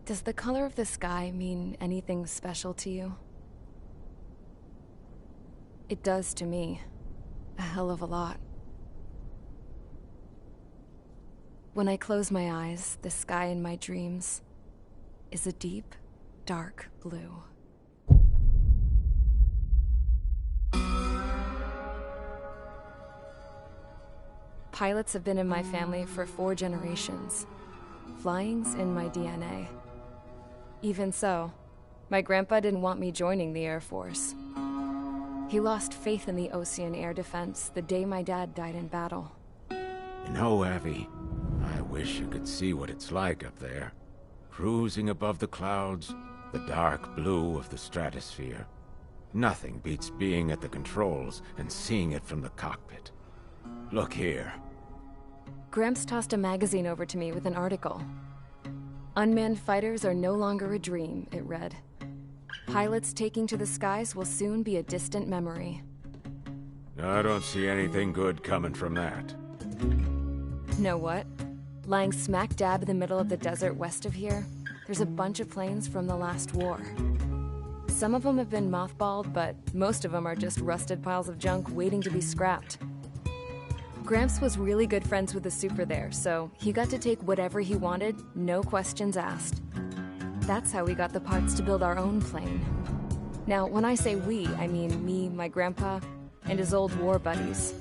Does the color of the sky mean anything special to you? It does to me. A hell of a lot. When I close my eyes, the sky in my dreams is a deep, dark blue. Pilots have been in my family for 4 generations. Flying's in my DNA. Even so, my grandpa didn't want me joining the Air Force. He lost faith in the ocean air defense the day my dad died in battle. You know, Abby, I wish you could see what it's like up there. Cruising above the clouds, the dark blue of the stratosphere. Nothing beats being at the controls and seeing it from the cockpit. Look here. Gramps tossed a magazine over to me with an article. Unmanned fighters are no longer a dream, it read. Pilots taking to the skies will soon be a distant memory. I don't see anything good coming from that. Know what? Lying smack dab in the middle of the desert west of here, there's a bunch of planes from the last war. Some of them have been mothballed, but most of them are just rusted piles of junk waiting to be scrapped. Gramps was really good friends with the super there, so he got to take whatever he wanted, no questions asked. That's how we got the parts to build our own plane. Now, when I say we, I mean me, my grandpa, and his old war buddies.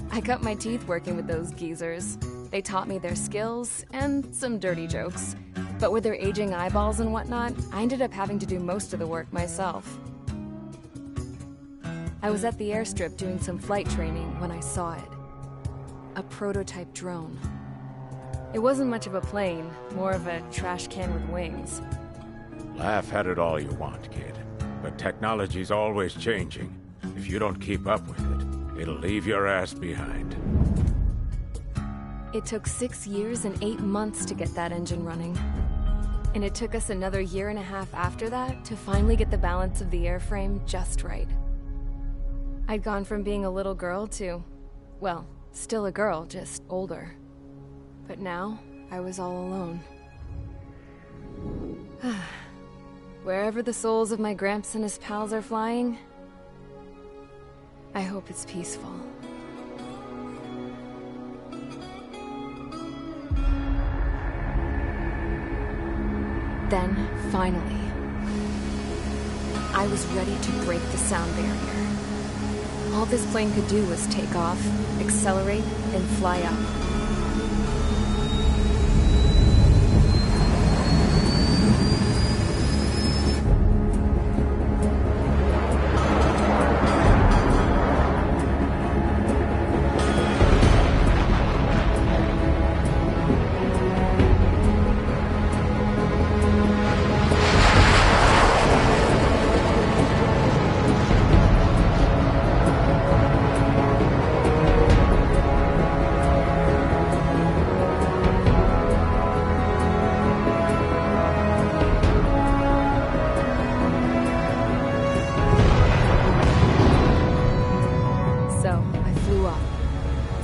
I cut my teeth working with those geezers. They taught me their skills, and some dirty jokes. But with their aging eyeballs and whatnot, I ended up having to do most of the work myself. I was at the airstrip doing some flight training when I saw it. A prototype drone. It wasn't much of a plane, more of a trash can with wings. Laugh at it all you want, kid. But technology's always changing. If you don't keep up with it, it'll leave your ass behind. It took 6 years and 8 months to get that engine running. And it took us another 1.5 years after that to finally get the balance of the airframe just right. I'd gone from being a little girl to, well, still a girl, just older. But now, I was all alone. Wherever the souls of my Gramps and his pals are flying, I hope it's peaceful. Then, finally, I was ready to break the sound barrier. All this plane could do was take off, accelerate, and fly up.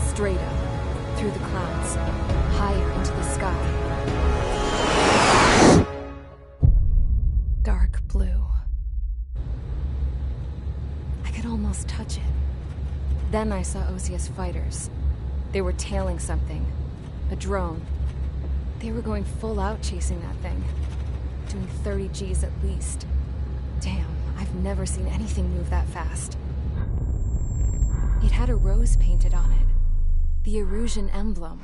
Straight up, through the clouds, higher into the sky. Dark blue. I could almost touch it. Then I saw Osius fighters. They were tailing something. A drone. They were going full out chasing that thing. Doing 30 Gs at least. Damn, I've never seen anything move that fast. It had a rose painted on it. The Erusian emblem.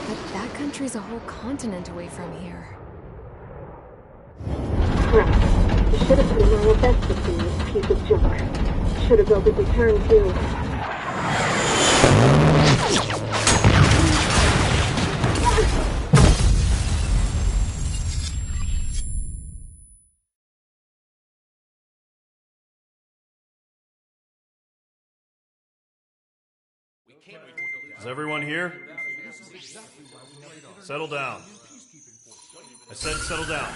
But that country's a whole continent away from here. Right. You should have put in my best with this piece of junk. Should have built a return too. Is everyone here? Settle down. I said settle down.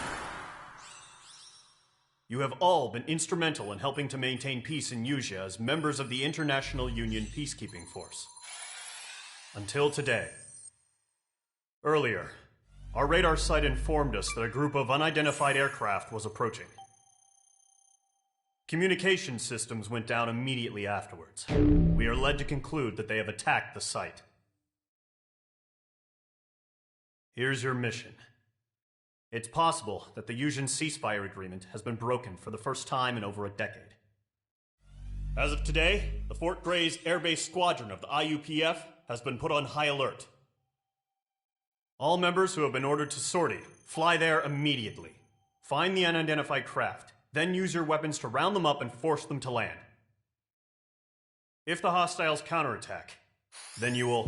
You have all been instrumental in helping to maintain peace in Usea as members of the International Union Peacekeeping Force. Until today. Earlier, our radar site informed us that a group of unidentified aircraft was approaching. Communication systems went down immediately afterwards. We are led to conclude that they have attacked the site. Here's your mission. It's possible that the Usian ceasefire agreement has been broken for the first time in over a decade. As of today, the Fort Grays Air Base Squadron of the IUPF has been put on high alert. All members who have been ordered to sortie, fly there immediately. Find the unidentified craft, then use your weapons to round them up and force them to land. If the hostiles counterattack, then you will...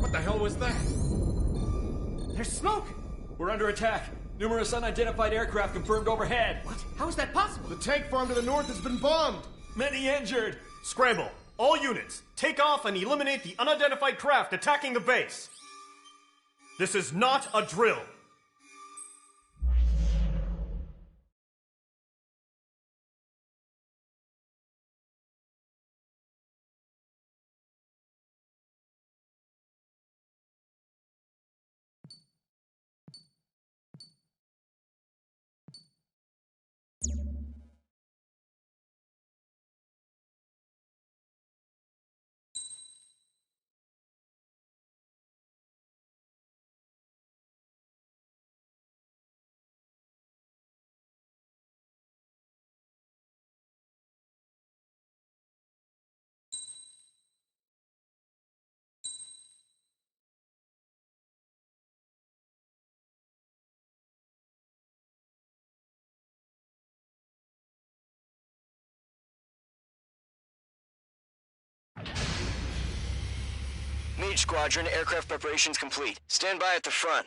What the hell was that? There's smoke! We're under attack. Numerous unidentified aircraft confirmed overhead. What? How is that possible? The tank farm to the north has been bombed! Many injured! Scramble! All units, take off and eliminate the unidentified craft attacking the base! This is not a drill! Mage Squadron, aircraft preparations complete. Stand by at the front.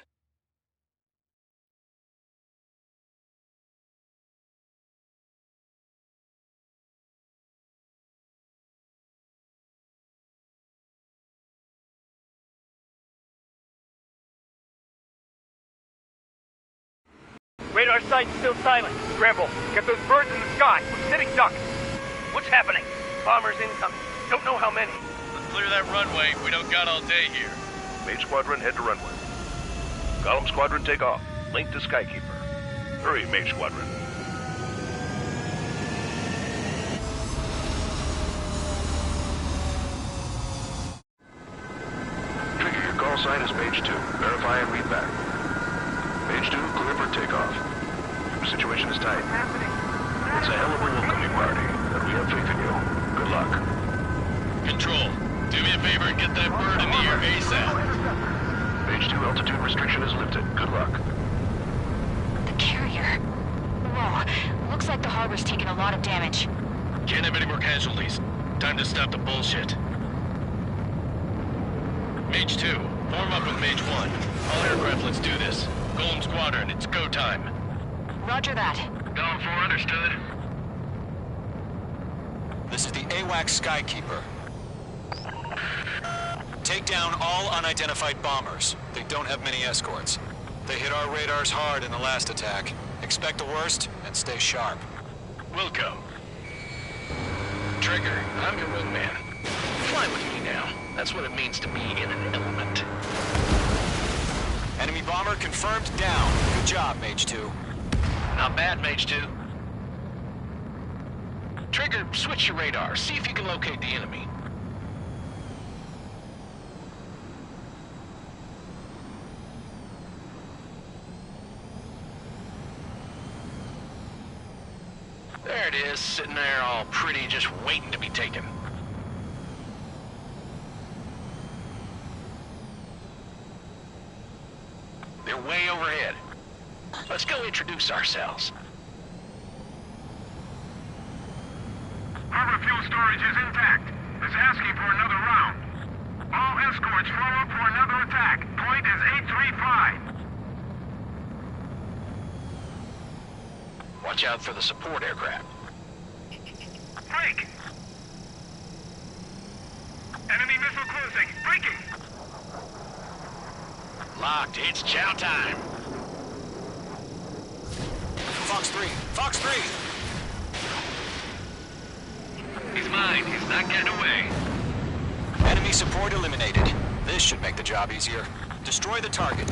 Radar site's still silent. Scramble. Get those birds in the sky. We're sitting ducks. What's happening? Bombers incoming. Don't know how many. Let's clear that runway. We don't got all day here. Mage Squadron, head to runway. Column Squadron, take off. Link to Skykeeper. Hurry, Mage Squadron. Trigger, your call sign is Mage 2. Verify and read back. Mage 2, clear for takeoff. Your situation is tight. It's a hell of a welcoming party, and we have faith in you. Good luck. Control, do me a favor and get that bird in the air ASAP. Mage 2, altitude restriction is lifted. Good luck. The carrier. Whoa, looks like the harbor's taken a lot of damage. Can't have any more casualties. Time to stop the bullshit. Mage 2, form up with Mage 1. All aircraft, let's do this. Golem Squadron, it's go time. Roger that. Going for understood. This is the AWACS Skykeeper. Take down all unidentified bombers. They don't have many escorts. They hit our radars hard in the last attack. Expect the worst and stay sharp. Wilco. Trigger, I'm your wingman. Fly with me now. That's what it means to be in an element. Enemy bomber confirmed down. Good job, Mage 2. Not bad, Mage 2. Trigger, switch your radar. See if you can locate the enemy. There it is, sitting there all pretty, just waiting to be taken. They're way overhead. Let's go introduce ourselves. Harbor fuel storage is intact. It's asking for another round. All escorts form up for another attack. Point is 835. Watch out for the support aircraft. Break! Enemy missile closing. Breaking. Locked. It's chow time. Fox 3! Fox 3! He's mine. He's not getting away. Enemy support eliminated. This should make the job easier. Destroy the target.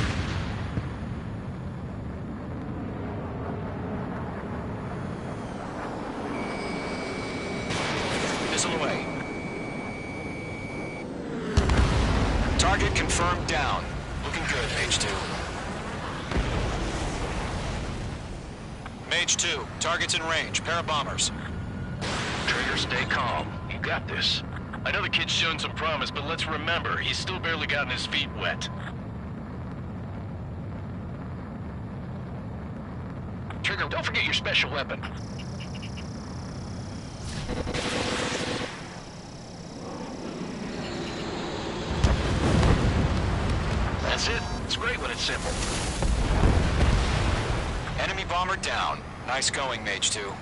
Missile away. Target confirmed down. Looking good, Mage 2. Mage 2, target's in range. Pair of bombers. Trigger, stay calm. You got this. I know the kid's shown some promise, but let's remember, he's still barely gotten his feet wet. Trigger, don't forget your special weapon. That's it. It's great when it's simple. Enemy bomber down. Nice going, Mage 2.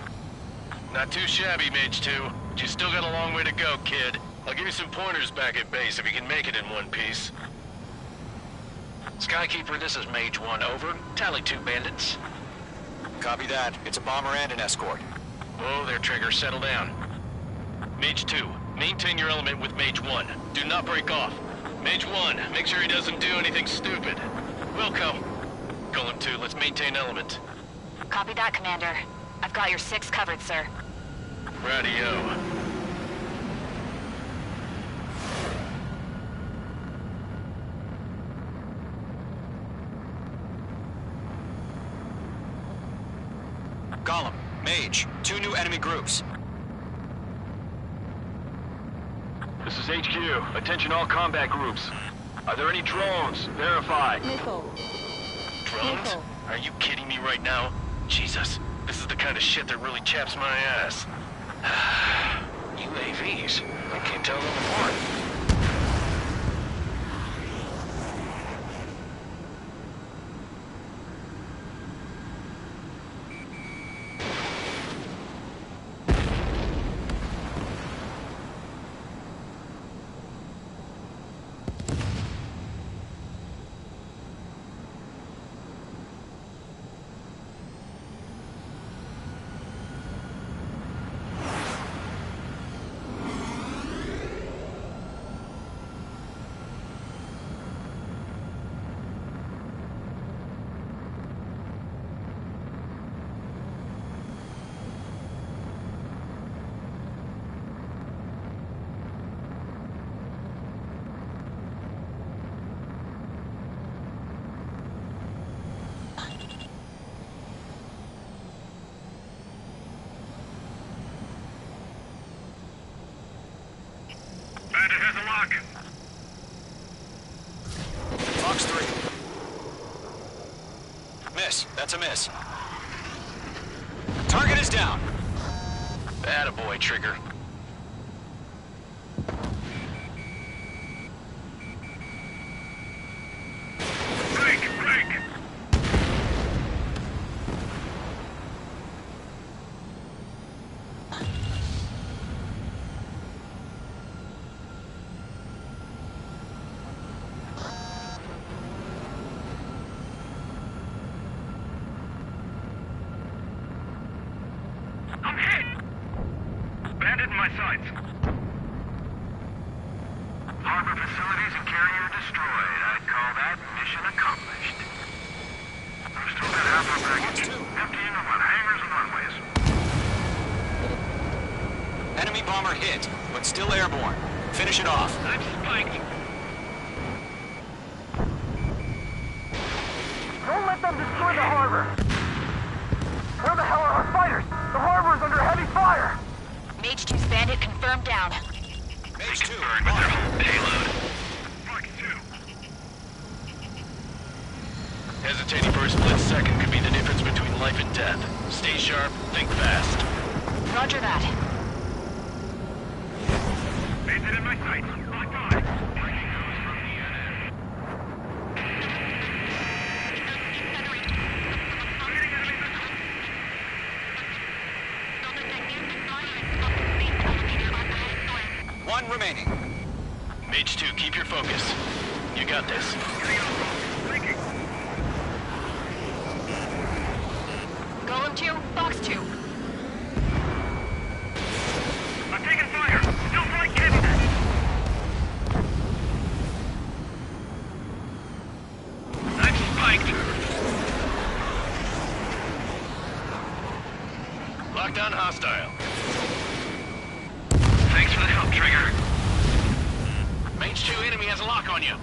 Not too shabby, Mage 2. But you still got a long way to go, kid. I'll give you some pointers back at base if you can make it in one piece. Skykeeper, this is Mage 1, over. Tally 2 bandits. Copy that. It's a bomber and an escort. Whoa there, Trigger. Settle down. Mage 2, maintain your element with Mage 1. Do not break off. Mage 1, make sure he doesn't do anything stupid. Wilco. Golem 2, let's maintain element. Copy that, Commander. I've got your 6 covered, sir. Radio. Golem, Mage, 2 new enemy groups. This is HQ. Attention all combat groups. Are there any drones? Verify. Missile. Drones? Missile. Are you kidding me right now? Jesus, this is the kind of shit that really chaps my ass. UAVs. I can't tell them apart. Bandit has a lock. Fox 3. Miss. That's a miss. Target is down. Attaboy, Trigger. Break, break. I'm hit! Bandit in my sights. Harbor facilities and carrier destroyed. I'd call that mission accomplished. I've still got half our baggage. Emptying them on hangars and runways. Enemy bomber hit, but still airborne. Finish it off. I'm spiked. Don't let them destroy the harbor! Where the hell are our fighters? The harbor is under heavy fire! Mage 2's bandit confirmed down. Mage 2, Burned with their whole payload. Fuck you. Hesitating for a split second could be the difference between life and death. Stay sharp, think fast. Roger that. Bandit in my sights. Locked on. Breaking news from the NN. Leading enemy missile. One remaining. Mage 2, keep your focus. You got this. Golem 2, Box 2. I'm taking fire. Still flight capable. I'm spiked. Lockdown hostile. Thanks for the help, Trigger. Mage 2, enemy has a lock on you.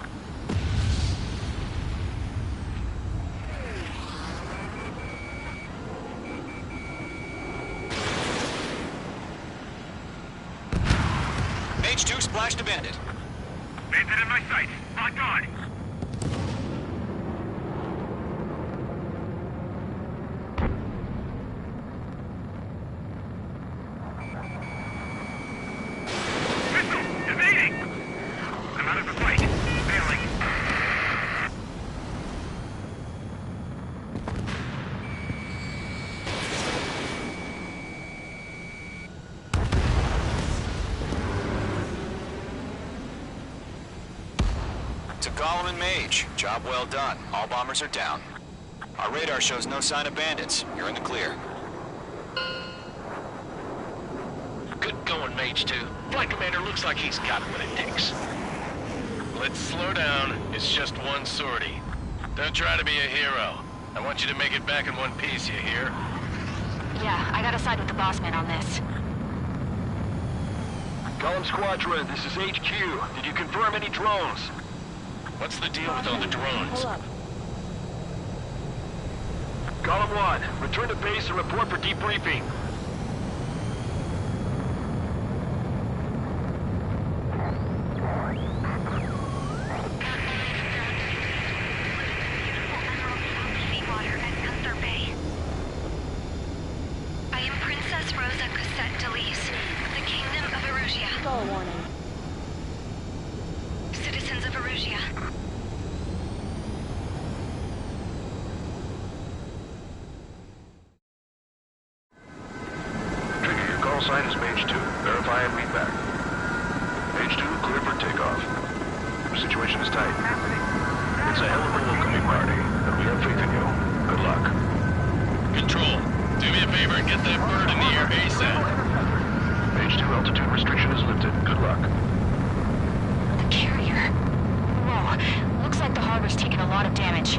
Mage 2 splashed a bandit. Bandit in my sights. Locked on. Pistol! Evading! I'm out of the fight. Failing. To Golem and Mage, job well done. All bombers are down. Our radar shows no sign of bandits. You're in the clear. Good going, Mage 2. Flight Commander looks like he's got what it takes. Let's slow down. It's just one sortie. Don't try to be a hero. I want you to make it back in one piece, you hear? Yeah, I gotta side with the boss man on this. Golem Squadron, this is HQ. Did you confirm any drones? What's the deal with all the drones? Hold up. Golem 1, return to base and report for debriefing. I am Princess Rosa Cassette Delise, the Kingdom of Erusia. Skull warning. Citizens of Erusia. Trigger, your call sign is Mage 2. Verify and read back. Mage 2, clear for takeoff. The situation is tight. It's a hell of a welcoming party, and we have faith in you. Good luck. Control, do me a favor and get that bird in the air ASAP. Mage 2, altitude restriction is lifted. Good luck. The carrier. Whoa, looks like the harbor's taken a lot of damage.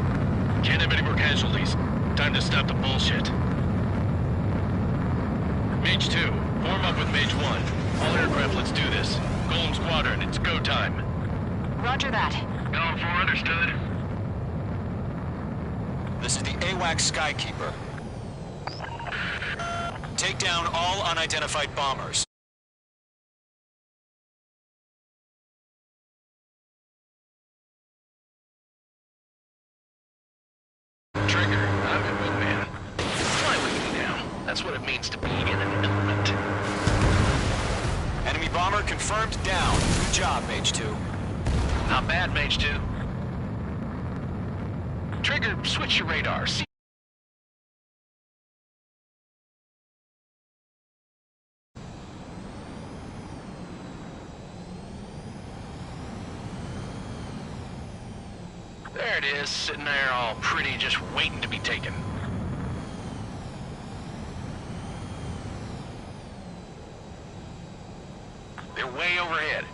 Can't have any more casualties. Time to stop the bullshit. Mage 2, form up with Mage 1. All aircraft, let's do this. Golem Squadron, it's go time. Roger that. Golem 4 understood. This is the AWACS Skykeeper. Take down all unidentified bombers. Trigger, I'm your wingman. Fly with me now. That's what it means to be in an element. Enemy bomber confirmed down. Good job, Mage 2. Not bad, Mage 2. Trigger, switch your radar. See there it is, sitting there all pretty, just waiting to be taken. They're way overhead.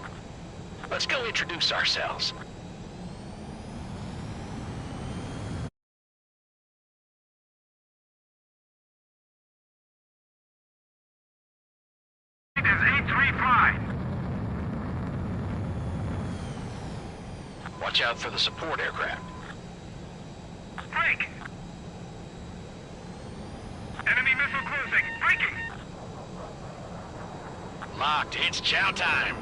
Let's go introduce ourselves. It is 835. Watch out for the support aircraft. Break! Enemy missile closing. Breaking! Locked, it's chow time.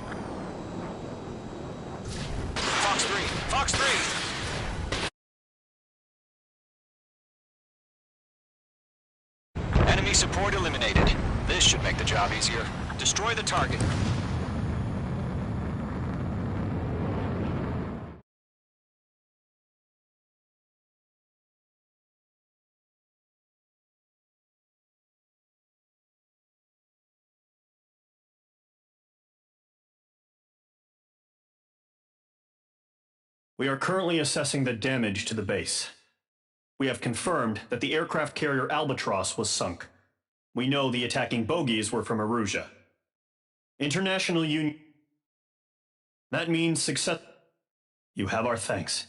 Fox 3! Fox 3! Enemy support eliminated. This should make the job easier. Destroy the target. We are currently assessing the damage to the base. We have confirmed that the aircraft carrier Albatross was sunk. We know the attacking bogies were from Erusia. International Union... That means success... You have our thanks.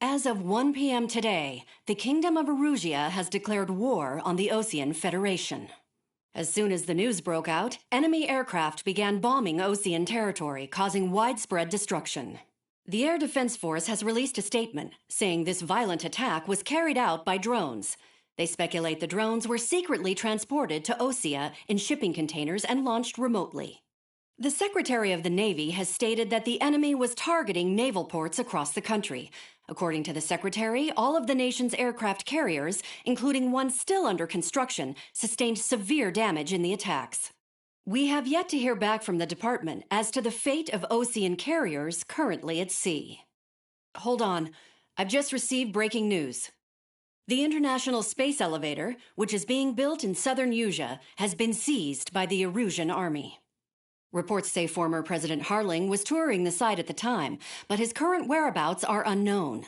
As of 1 p.m. today, the Kingdom of Erusia has declared war on the Osean Federation. As soon as the news broke out, enemy aircraft began bombing Osean territory, causing widespread destruction. The Air Defense Force has released a statement saying this violent attack was carried out by drones. They speculate the drones were secretly transported to Osea in shipping containers and launched remotely. The Secretary of the Navy has stated that the enemy was targeting naval ports across the country. According to the Secretary, all of the nation's aircraft carriers, including one still under construction, sustained severe damage in the attacks. We have yet to hear back from the department as to the fate of Osean carriers currently at sea. Hold on. I've just received breaking news. The International Space Elevator, which is being built in southern Erusia, has been seized by the Erusian army. Reports say former President Harling was touring the site at the time, but his current whereabouts are unknown.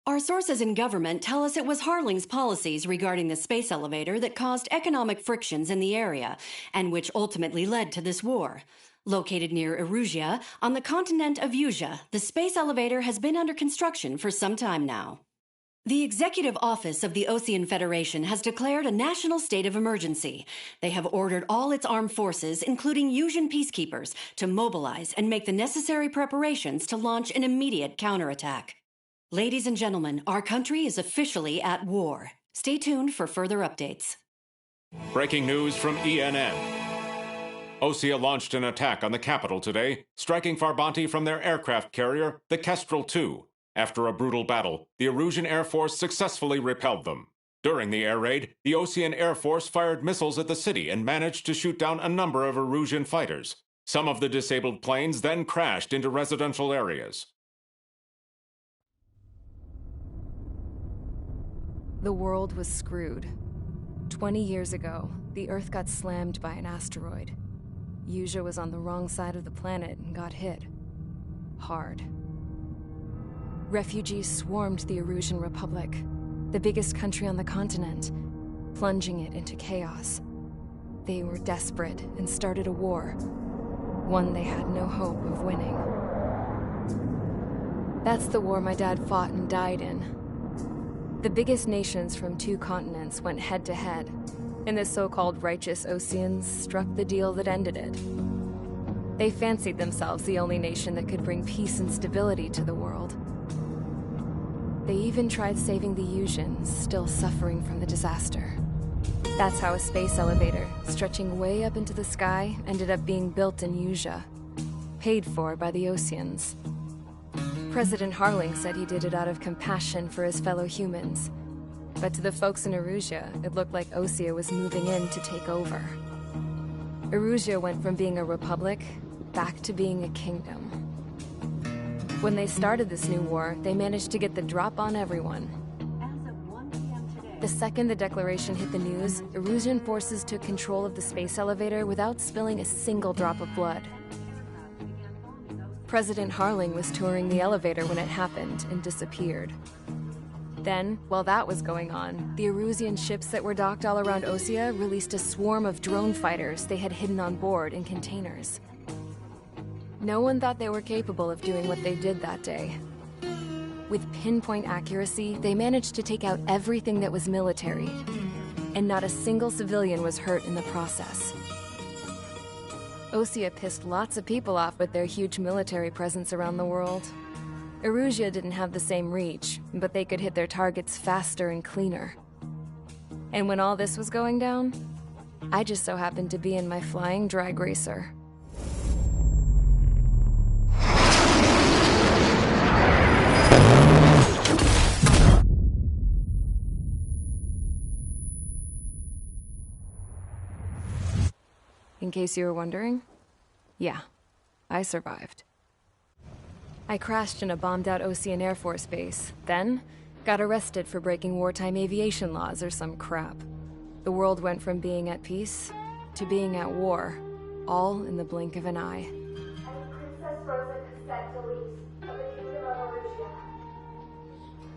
Our sources in government tell us it was Harling's policies regarding the space elevator that caused economic frictions in the area, and which ultimately led to this war. Located near Erusia, on the continent of Erusia, the space elevator has been under construction for some time now. The Executive Office of the Osean Federation has declared a national state of emergency. They have ordered all its armed forces, including Erusian peacekeepers, to mobilize and make the necessary preparations to launch an immediate counterattack. Ladies and gentlemen, our country is officially at war. Stay tuned for further updates. Breaking news from ENN. Osea launched an attack on the capital today, striking Farbanti from their aircraft carrier, the Kestrel II. After a brutal battle, the Erusian Air Force successfully repelled them. During the air raid, the Osean Air Force fired missiles at the city and managed to shoot down a number of Erusian fighters. Some of the disabled planes then crashed into residential areas. The world was screwed. 20 years ago, the Earth got slammed by an asteroid. Erusia was on the wrong side of the planet and got hit. Hard. Refugees swarmed the Erusian Republic, the biggest country on the continent, plunging it into chaos. They were desperate and started a war, one they had no hope of winning. That's the war my dad fought and died in. The biggest nations from 2 continents went head-to-head, and the so-called righteous Oseans struck the deal that ended it. They fancied themselves the only nation that could bring peace and stability to the world. They even tried saving the Erusians, still suffering from the disaster. That's how a space elevator, stretching way up into the sky, ended up being built in Erusia, paid for by the Oseans. President Harling said he did it out of compassion for his fellow humans. But to the folks in Erusia, it looked like Osea was moving in to take over. Erusia went from being a republic back to being a kingdom. When they started this new war, they managed to get the drop on everyone. The second the declaration hit the news, Erusian forces took control of the space elevator without spilling a single drop of blood. President Harling was touring the elevator when it happened and disappeared. Then, while that was going on, the Erusian ships that were docked all around Osea released a swarm of drone fighters they had hidden on board in containers. No one thought they were capable of doing what they did that day. With pinpoint accuracy, they managed to take out everything that was military, and not a single civilian was hurt in the process. Osea pissed lots of people off with their huge military presence around the world. Erusia didn't have the same reach, but they could hit their targets faster and cleaner. And when all this was going down, I just so happened to be in my flying drag racer. In case you were wondering, yeah, I survived. I crashed in a bombed-out Ocean Air Force base, then got arrested for breaking wartime aviation laws or some crap. The world went from being at peace to being at war, all in the blink of an eye. Princess Rosa Cassette Delise of the Kingdom of Erusia.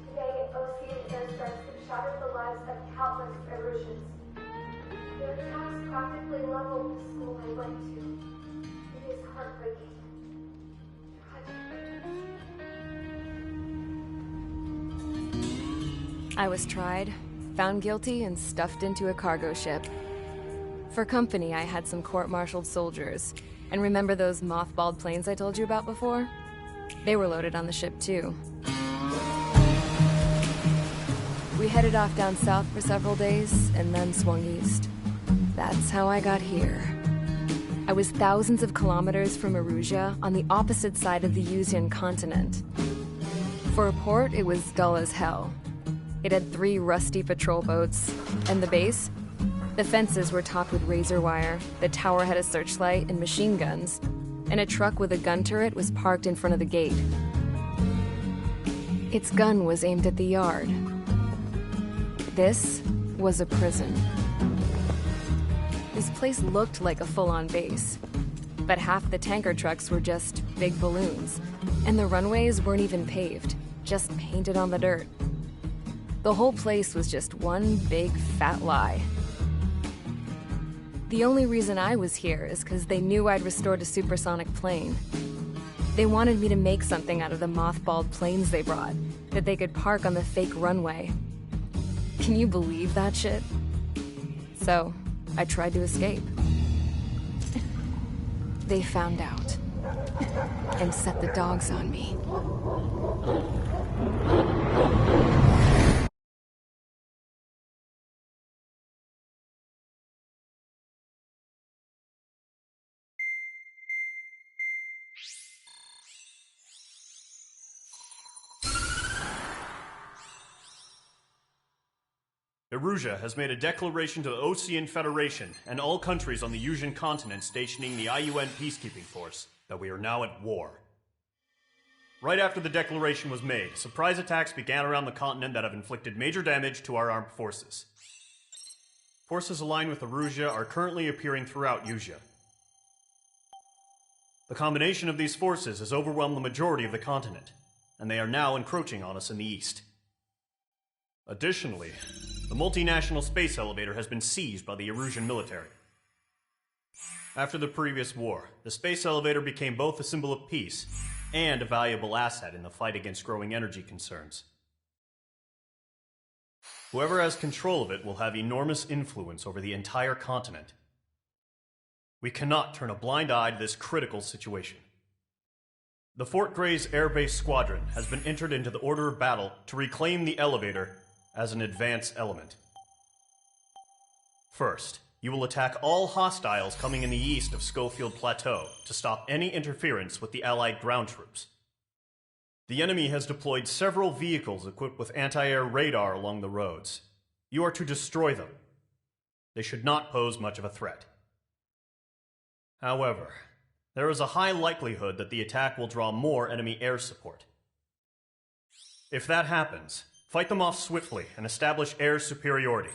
Today, Ocean airstrikes have shattered the lives of countless Erusians. Their attacks practically leveled the school I went to. It is heartbreaking. I was tried, found guilty, and stuffed into a cargo ship. For company, I had some court-martialed soldiers. And remember those mothballed planes I told you about before? They were loaded on the ship, too. We headed off down south for several days, and then swung east. That's how I got here. I was thousands of kilometers from Erusia, on the opposite side of the Yuzian continent. For a port, it was dull as hell. It had 3 rusty patrol boats, and the base? The fences were topped with razor wire, the tower had a searchlight and machine guns, and a truck with a gun turret was parked in front of the gate. Its gun was aimed at the yard. This was a prison. This place looked like a full-on base, but half the tanker trucks were just big balloons, and the runways weren't even paved, just painted on the dirt. The whole place was just one big fat lie. The only reason I was here is because they knew I'd restored a supersonic plane. They wanted me to make something out of the mothballed planes they brought, that they could park on the fake runway. Can you believe that shit? So, I tried to escape. They found out, and set the dogs on me. Erusia has made a declaration to the Ocean Federation and all countries on the Yuzian continent stationing the IUN peacekeeping force that we are now at war. Right after the declaration was made, surprise attacks began around the continent that have inflicted major damage to our armed forces. Forces aligned with Erusia are currently appearing throughout Yusia. The combination of these forces has overwhelmed the majority of the continent, and they are now encroaching on us in the east. Additionally, the multinational space elevator has been seized by the Erusian military. After the previous war, the space elevator became both a symbol of peace and a valuable asset in the fight against growing energy concerns. Whoever has control of it will have enormous influence over the entire continent. We cannot turn a blind eye to this critical situation. The Fort Gray's Air Base Squadron has been entered into the order of battle to reclaim the elevator as an advance element. First, you will attack all hostiles coming in the east of Schofield Plateau to stop any interference with the Allied ground troops. The enemy has deployed several vehicles equipped with anti-air radar along the roads. You are to destroy them. They should not pose much of a threat. However, there is a high likelihood that the attack will draw more enemy air support. If that happens, fight them off swiftly and establish air superiority.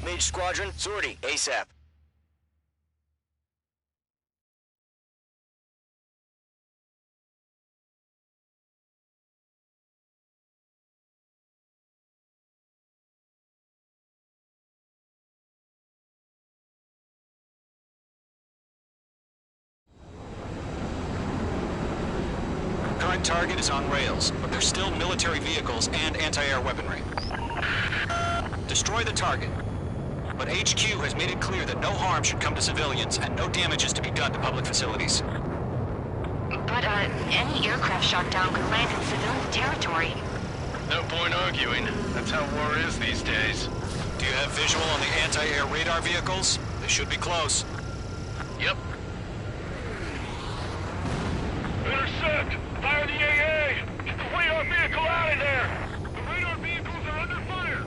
Mage Squadron, sortie, ASAP. Current target is on rails, but there's still military vehicles and anti-air weaponry. Destroy the target. But HQ has made it clear that no harm should come to civilians and no damage is to be done to public facilities. But, any aircraft shot down could land in civilian territory. No point arguing. That's how war is these days. Do you have visual on the anti-air radar vehicles? They should be close. Yep. Intercept! Fire the AA! Get the radar vehicle out of there! The radar vehicles are under fire!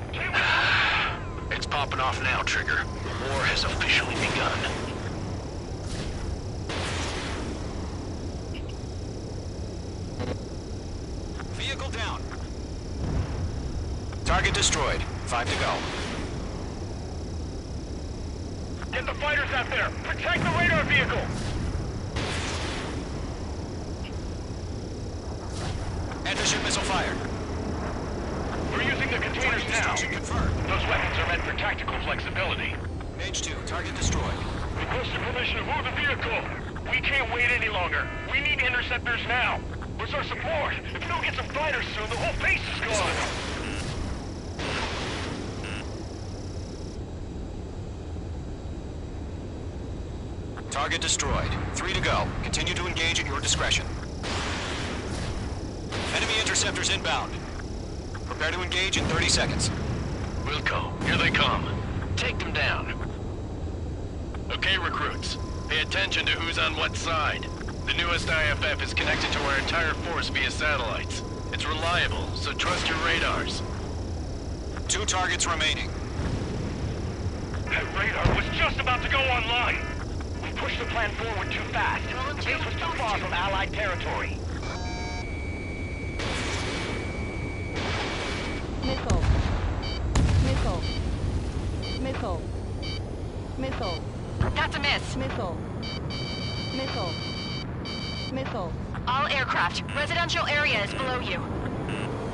It's popping off now, Trigger. The war has officially begun. Vehicle down. Target destroyed. 5 to go. Get the fighters out there! Protect the radar vehicle! Anti-ship missile fired. We're using the containers now. Confirmed. Those weapons are meant for tactical flexibility. Mage 2, target destroyed. Requesting permission to move the vehicle. We can't wait any longer. We need interceptors now. Where's our support? If we don't get some fighters soon, the whole base is gone. Target destroyed. 3 to go. Continue to engage at your discretion. Enemy interceptors inbound. Prepare to engage in 30 seconds. Wilco, here they come. Take them down. Okay, recruits. Pay attention to who's on what side. The newest IFF is connected to our entire force via satellites. It's reliable, so trust your radars. 2 targets remaining. That radar was just about to go online. We pushed the plan forward too fast. The base was too far from Allied territory. Missile. Missile. Missile. Missile. That's a miss. Missile. Missile. Missile. All aircraft. Residential area is below you.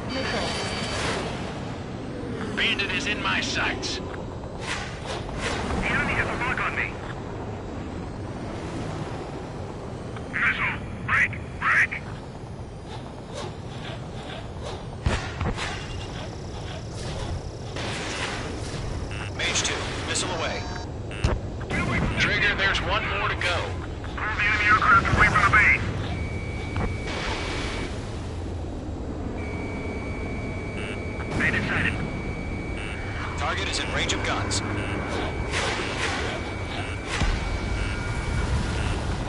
Missile. Bandit is in my sights. The enemy has a lock on me. Missile. Break. Break. Mage 2, missile away. Trigger, there's one more to go. Pull the enemy aircraft away from the base. Bandit sighted. Target is in range of guns.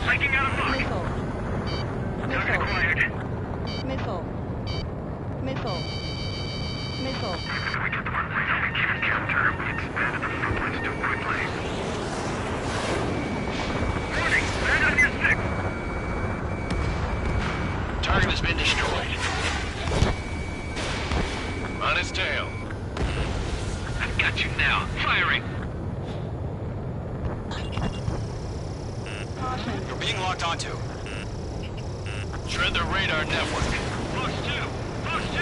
Breaking out of lock. Missile. Target acquired. Missile. Missile. Missile. If we get the one radar we can't capture, we expanded the footprints too quickly. Warning! Land on your 6! Target has been destroyed. On his tail. I've got you now. Firing! Caution. You're being locked onto. Shred the radar network. Plus 2! Plus 2!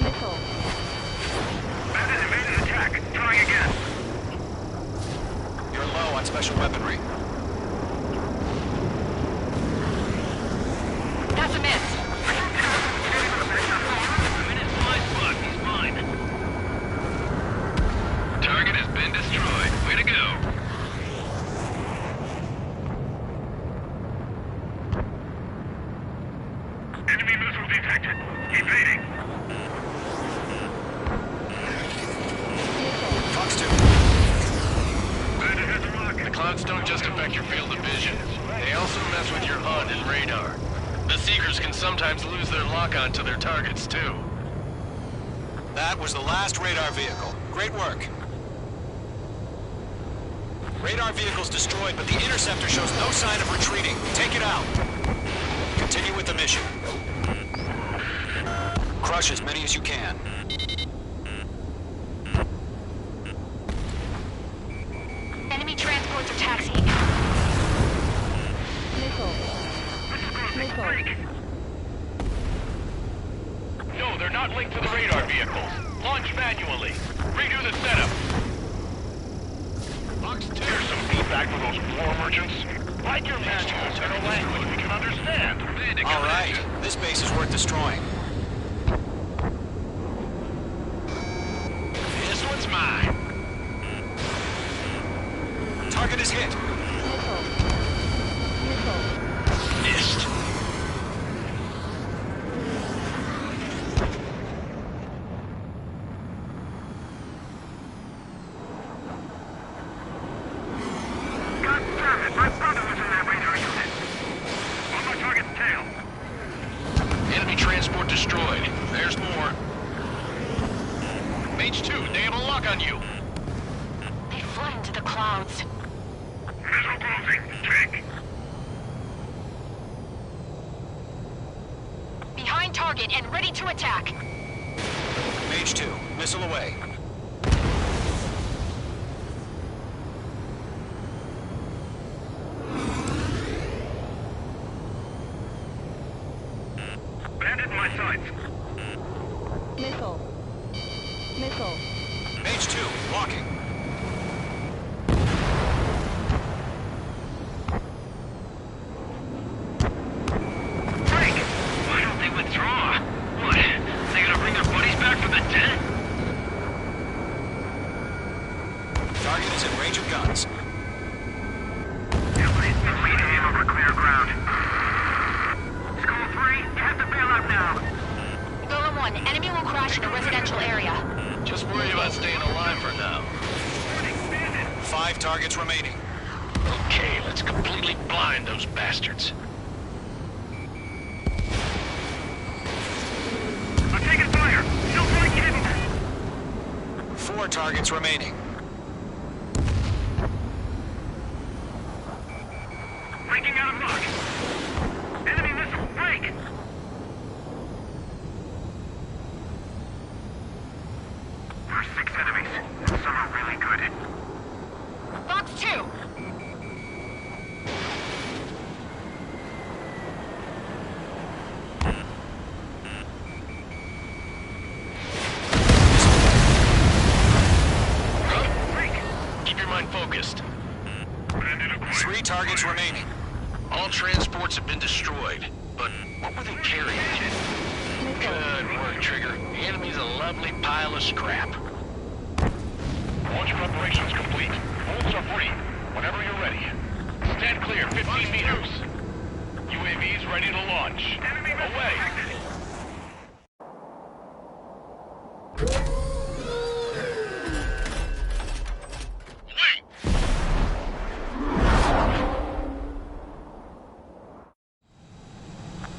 Missile. Bandit evaded attack. Trying again. You're low on special weaponry. That's a miss. I'm in his blind spot. He's mine. Target has been destroyed. Way to go. Enemy missile detected. Evading. Fox 2. Bandit has a lock. The clouds don't just affect your field of vision. They also mess with your HUD and radar. The Seekers can sometimes lose their lock-on to their targets, too. That was the last radar vehicle. Great work. Radar vehicle's destroyed, but the interceptor shows no sign of retreating. Take it out. Continue with the mission. Crush as many as you can. Enemy transports are taxiing. Missile. Missile. No, they're not linked to the radar vehicles. Launch manually. Redo the setup. Here's some feedback for those war merchants. Like your manuals in a language we can understand. All right, this base is worth destroying. This one's mine. Target is hit. Missed. God damn it, my brother was in that radar unit. On my target's tail. Enemy transport destroyed. There's more. Mage 2, they have a lock on you. They fled into the clouds. Missile closing. Check. Behind target and ready to attack. Mage 2, missile away. Bandit in my sights. Missile. Missile. Mage 2, walking. Break! Why don't they withdraw? What? They gonna bring their buddies back from the dead? Target is in range of guns. Everybody's been leading in over clear ground. Skull 3, you have to bail out now. Golem 1, enemy will crash in a residential area. Just worry about staying alive for now. 5 targets remaining. Okay, let's completely blind those bastards. I'm taking fire. Still quite capable. 4 targets remaining. Breaking out of luck. Enemy missile, break! There's 6 enemies, and some are really good. Fox 2. Keep your mind focused. 3 targets remaining. All transports have been destroyed, but what were they carrying? Good work, Trigger. The enemy's a lovely pile of scrap. Launch preparations complete. Bolts are free. Whenever you're ready. Stand clear, 15 meters. UAVs ready to launch. Away.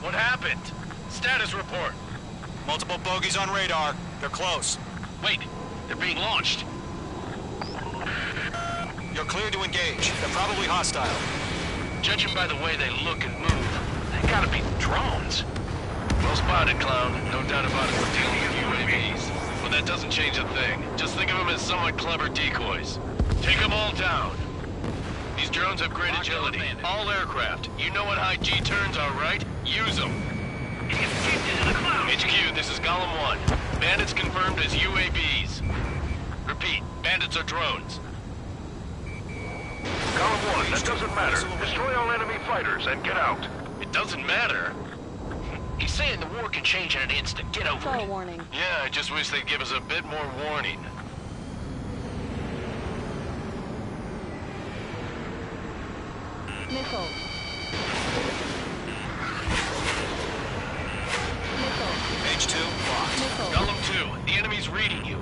What happened? Status report. Multiple bogies on radar. They're close. Wait, they're being launched. You're clear to engage. They're probably hostile. Judging by the way they look and move, they gotta be drones. Well spotted, Clown. No doubt about it. We're dealing with UAVs. But that doesn't change a thing. Just think of them as somewhat clever decoys. Take them all down. These drones have great agility. All aircraft. You know what high G turns are, right? Use them. HQ, this is Golem 1. Bandits confirmed as UAVs. Repeat, bandits are drones. Golem 1, that doesn't matter. Destroy all enemy fighters and get out. It doesn't matter. He's saying the war can change in an instant. Get over All it. warning. Yeah, I just wish they'd give us a bit more warning. Missile. Missile. Mage 2, locked. Missile. Golem 2, the enemy's reading you.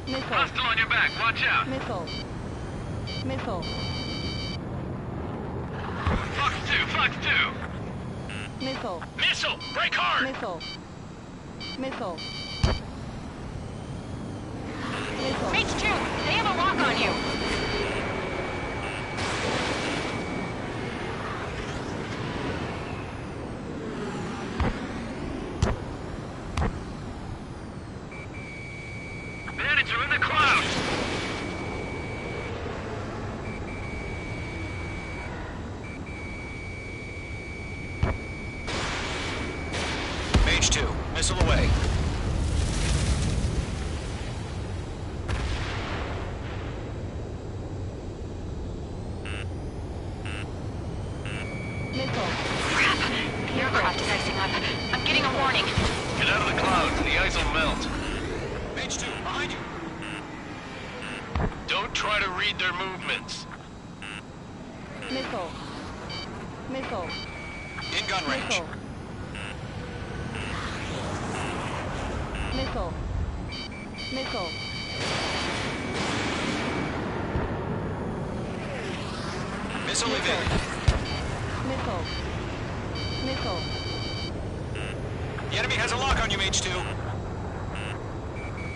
Missile. Hostile on your back, watch out. Missile. Missile. Fox 2, Fox 2. Missile. Missile! Break hard! Missile. Missile. Missile. Mage 2, they have a lock on you. missile away. Crap! The aircraft is icing up. I'm getting a warning. Get out of the clouds, the ice will melt. Mage 2, behind you. Don't try to read their movements. Missile. Missile. In gun range. Missile. Missile. Missile evaded. Missile. Missile. The enemy has a lock on you, Mage 2.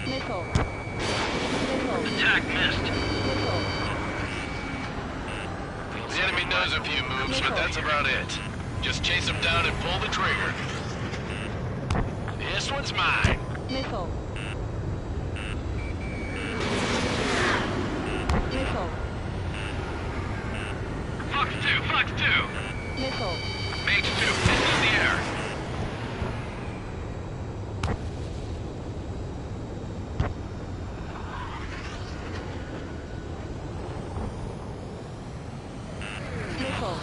Missile. Attack missed. Missile. The enemy knows a few moves, but that's about it. Just chase them down and pull the trigger. This one's mine. Missile. Missile. Fox 2, Fox 2. Missile. Mage 2, missile in the air. Missile.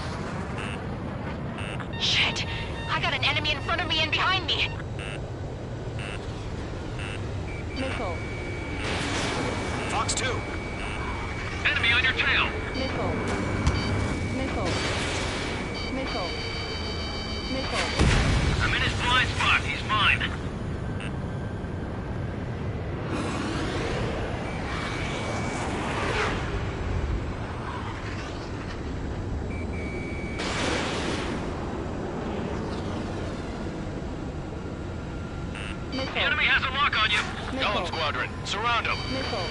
Shit! I got an enemy in front of me and behind me! Missile. Fox 2. Enemy on your tail. Missile. Missile. Missile. Missile. I'm in his blind spot. He's mine. The enemy has a lock on you. Golem Squadron, surround him. Missile.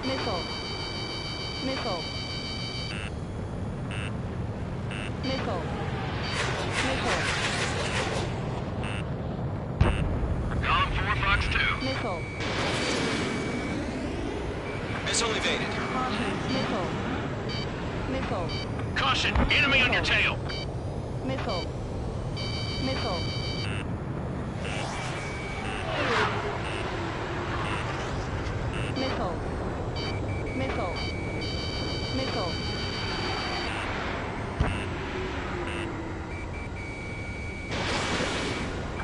Missile. Missile. Missile. Missile. Golem 4, Fox 2. Missile. Missile evaded. Missile. Missile. Caution, enemy on your tail. Missile. Missile. Missile. Missile. Missile.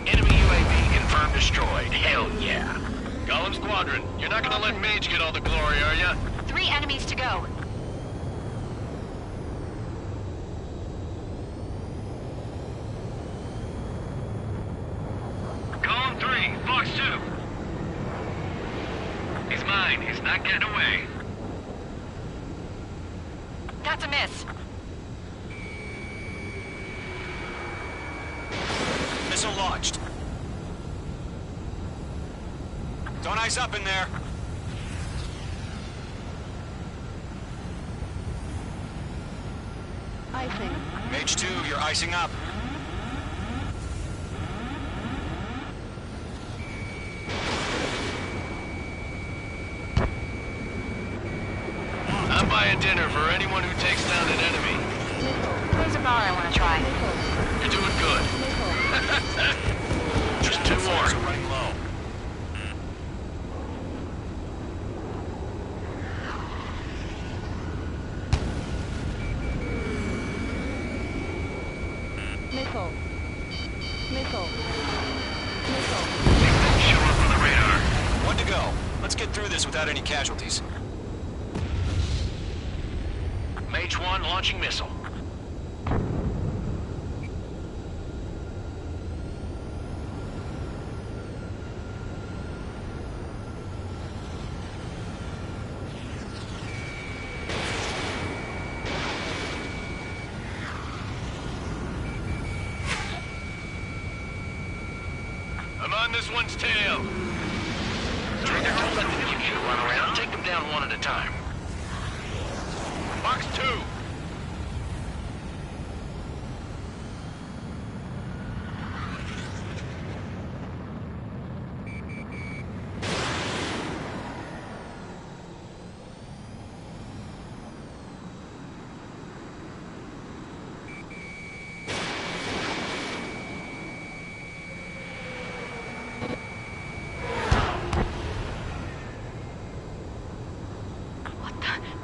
Enemy UAV confirmed destroyed. Hell yeah. Golem Squadron, you're not gonna let Mage get all the glory, are ya? 3 enemies to go. Golem 3, Fox 2. He's mine. He's not getting away. That's a miss. Missile launched. Don't ice up in there. Icing. Mage 2, you're icing up. I'm buying dinner for anyone who takes down an enemy. There's a bar I want to try. You're doing good. Just 2 more. Running low. Missile. Missile. Missile. Show up on the radar. 1 to go. Let's get through this without any casualties. Mage 1 launching missile. I'm on this one's tail. Trigger, don't let the QQ run around. Take them down one at a time. Fox 2.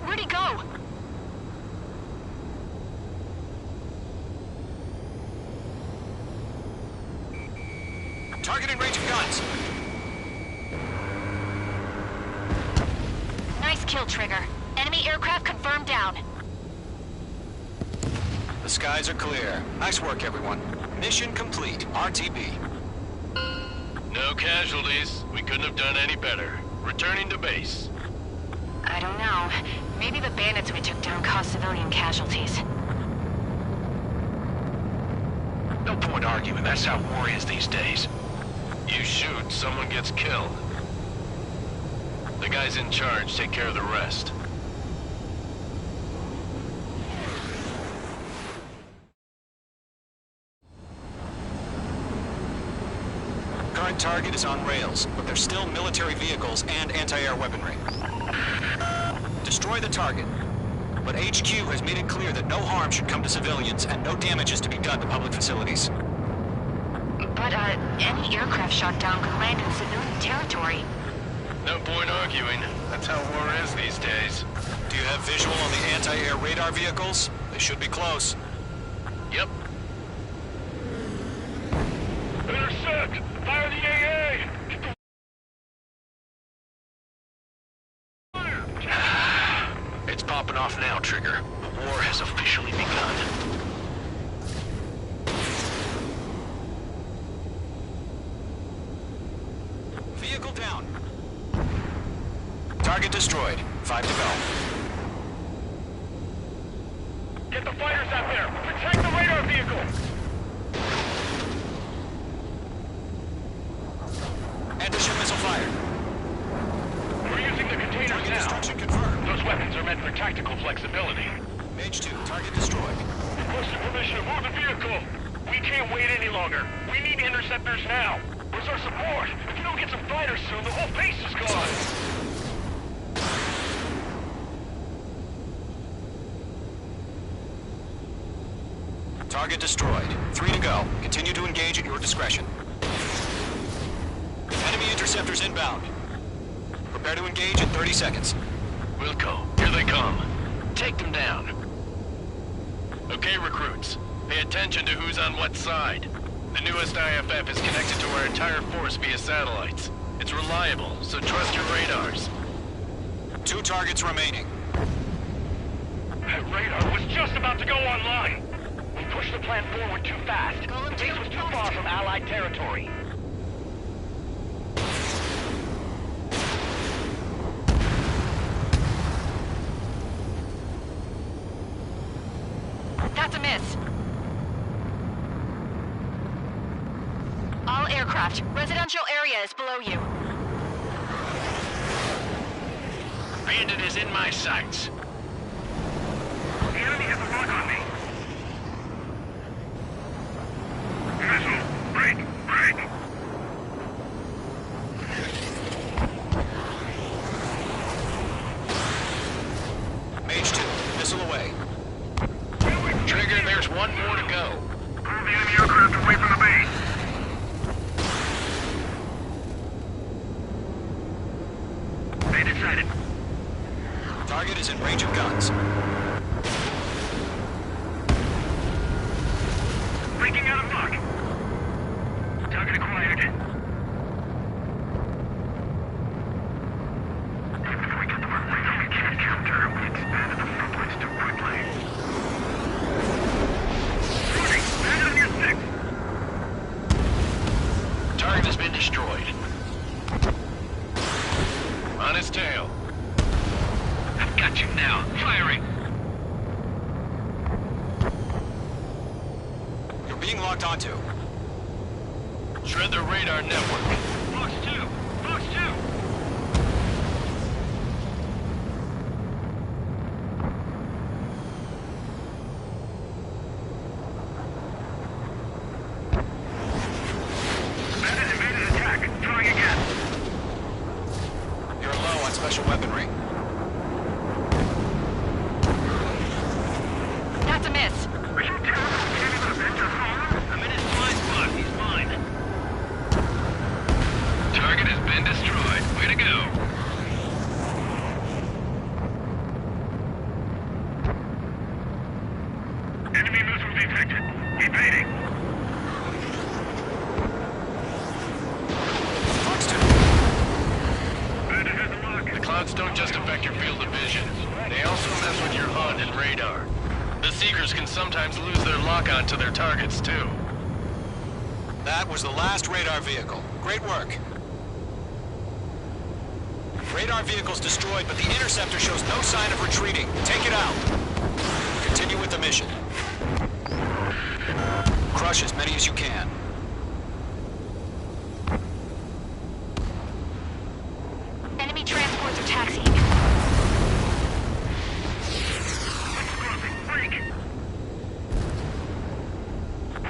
Where'd he go? Target in range of guns. Nice kill, Trigger. Enemy aircraft confirmed down. The skies are clear. Nice work, everyone. Mission complete. RTB. No casualties. We couldn't have done any better. Returning to base. I don't know. Maybe the bandits we took down caused civilian casualties. No point arguing. That's how war is these days. You shoot, someone gets killed. The guys in charge take care of the rest. Current target is on rails, but there's still military vehicles and anti-air weaponry. Destroy the target, but HQ has made it clear that no harm should come to civilians and no damage is to be done to public facilities. But, any aircraft shot down could land in civilian territory. No point arguing. That's how war is these days. Do you have visual on the anti-air radar vehicles? They should be close. Yep. Intercept! Fire the AA! It's popping off now, Trigger. The war has officially begun. Vehicle down. Target destroyed. 5 to go. Get the fighters out there! Protect the radar vehicle! Anti-ship missile fired. We're using the containers Target now. destruction confirmed. Those weapons are meant for tactical flexibility. Mage 2, target destroyed. Requesting permission to move the vehicle. We can't wait any longer. We need interceptors now. Where's our support? If we don't get some fighters soon, the whole base is gone. Target destroyed. 3 to go. Continue to engage at your discretion. Enemy interceptors inbound. Prepare to engage in 30 seconds. Wilco, here they come. Take them down. Okay, recruits. Pay attention to who's on what side. The newest IFF is connected to our entire force via satellites. It's reliable, so trust your radars. 2 targets remaining. That radar was just about to go online. We pushed the plan forward too fast. The base was too far from Allied territory. That's a miss. All aircraft. Residential area is below you. Bandit is in my sights. The enemy has a lock on me. Missile. Break. Break. Mage 2, missile away. Trigger, there's one more to go. Move the enemy aircraft away from the base. They decided. Target is in range of guns. Breaking out of lock. Target acquired. Even if we get the release, we can't counter. We expanded the front lines too quickly. Shooting! Land on your 6! Target has been destroyed. On his tail. I've got you now. Firing! You're being locked onto. Shred the radar network. Box 2! Box 2! Bandit invaded attack. Trying again. You're low on special weaponry. That's a miss. Are you telling us we can't even avenge us all? I'm in his blind spot. He's mine. Evading. The clouds don't just affect your field of vision. They also mess with your HUD and radar. The Seekers can sometimes lose their lock-on to their targets, too. That was the last radar vehicle. Great work. Radar vehicle's destroyed, but the interceptor shows no sign of retreating. Take it out. Continue with the mission. Crush as many as you can. Enemy transports are taxiing.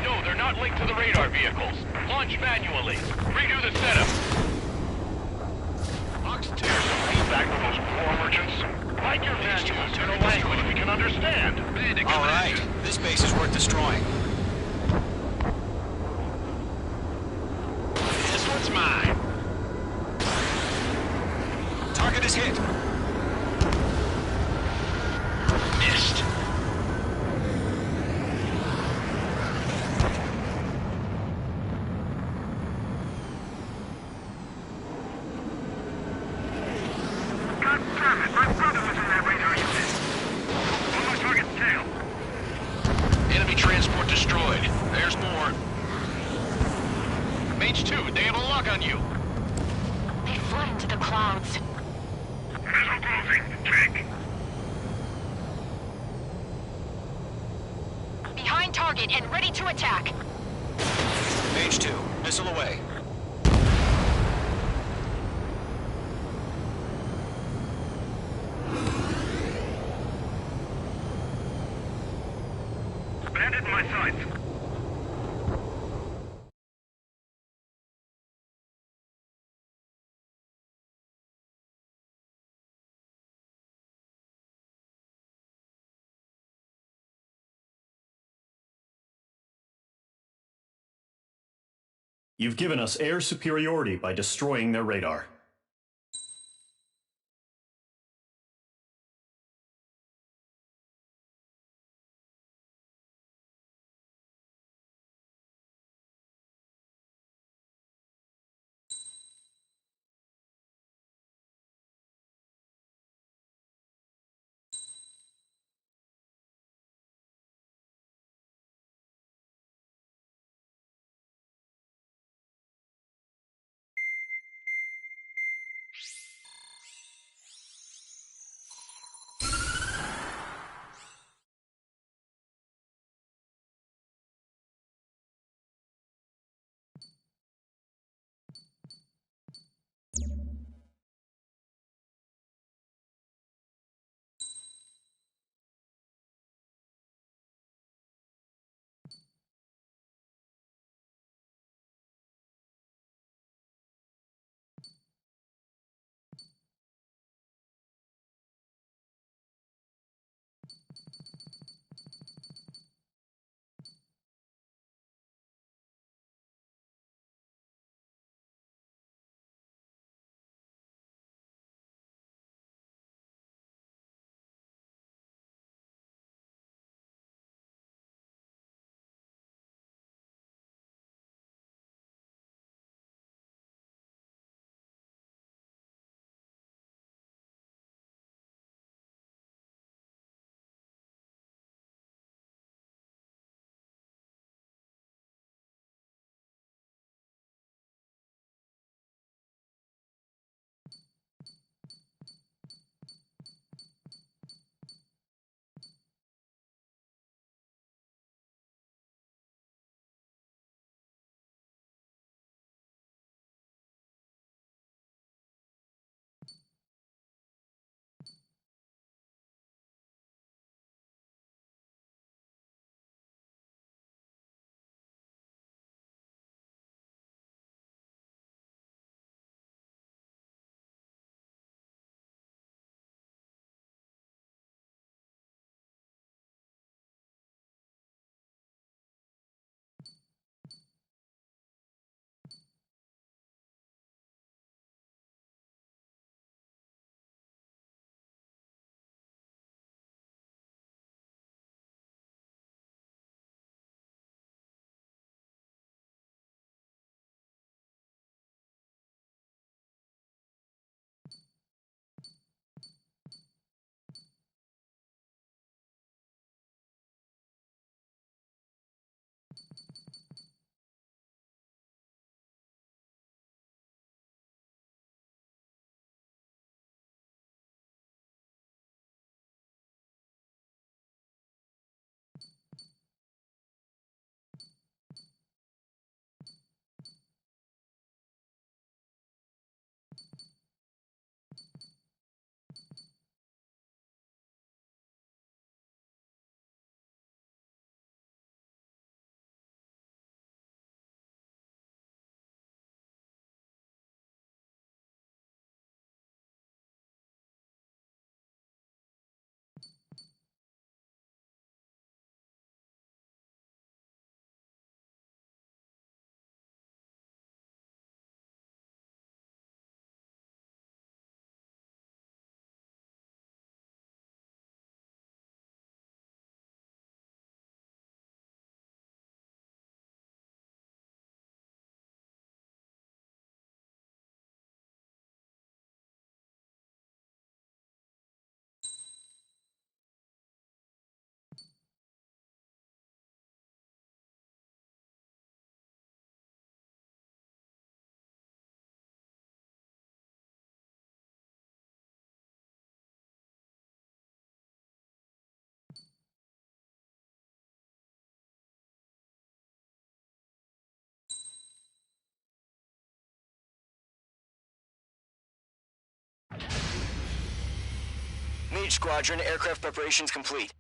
No, they're not linked to the radar vehicles. Launch manually. Redo the setup. Here's some feedback from those war merchants. Like your manuals in a language we can understand. All right, this base is worth destroying. This one's mine. Target is hit. Missed. God damn it, my brother was in that radar unit. On my target's tail. Enemy transport destroyed. There's more. Mage 2, they have a lock on you. They fled into the clouds. Missile closing. Check. Behind target and ready to attack. Mage 2, missile away. Bandit in my sights. You've given us air superiority by destroying their radar. Mage Squadron, aircraft preparations complete.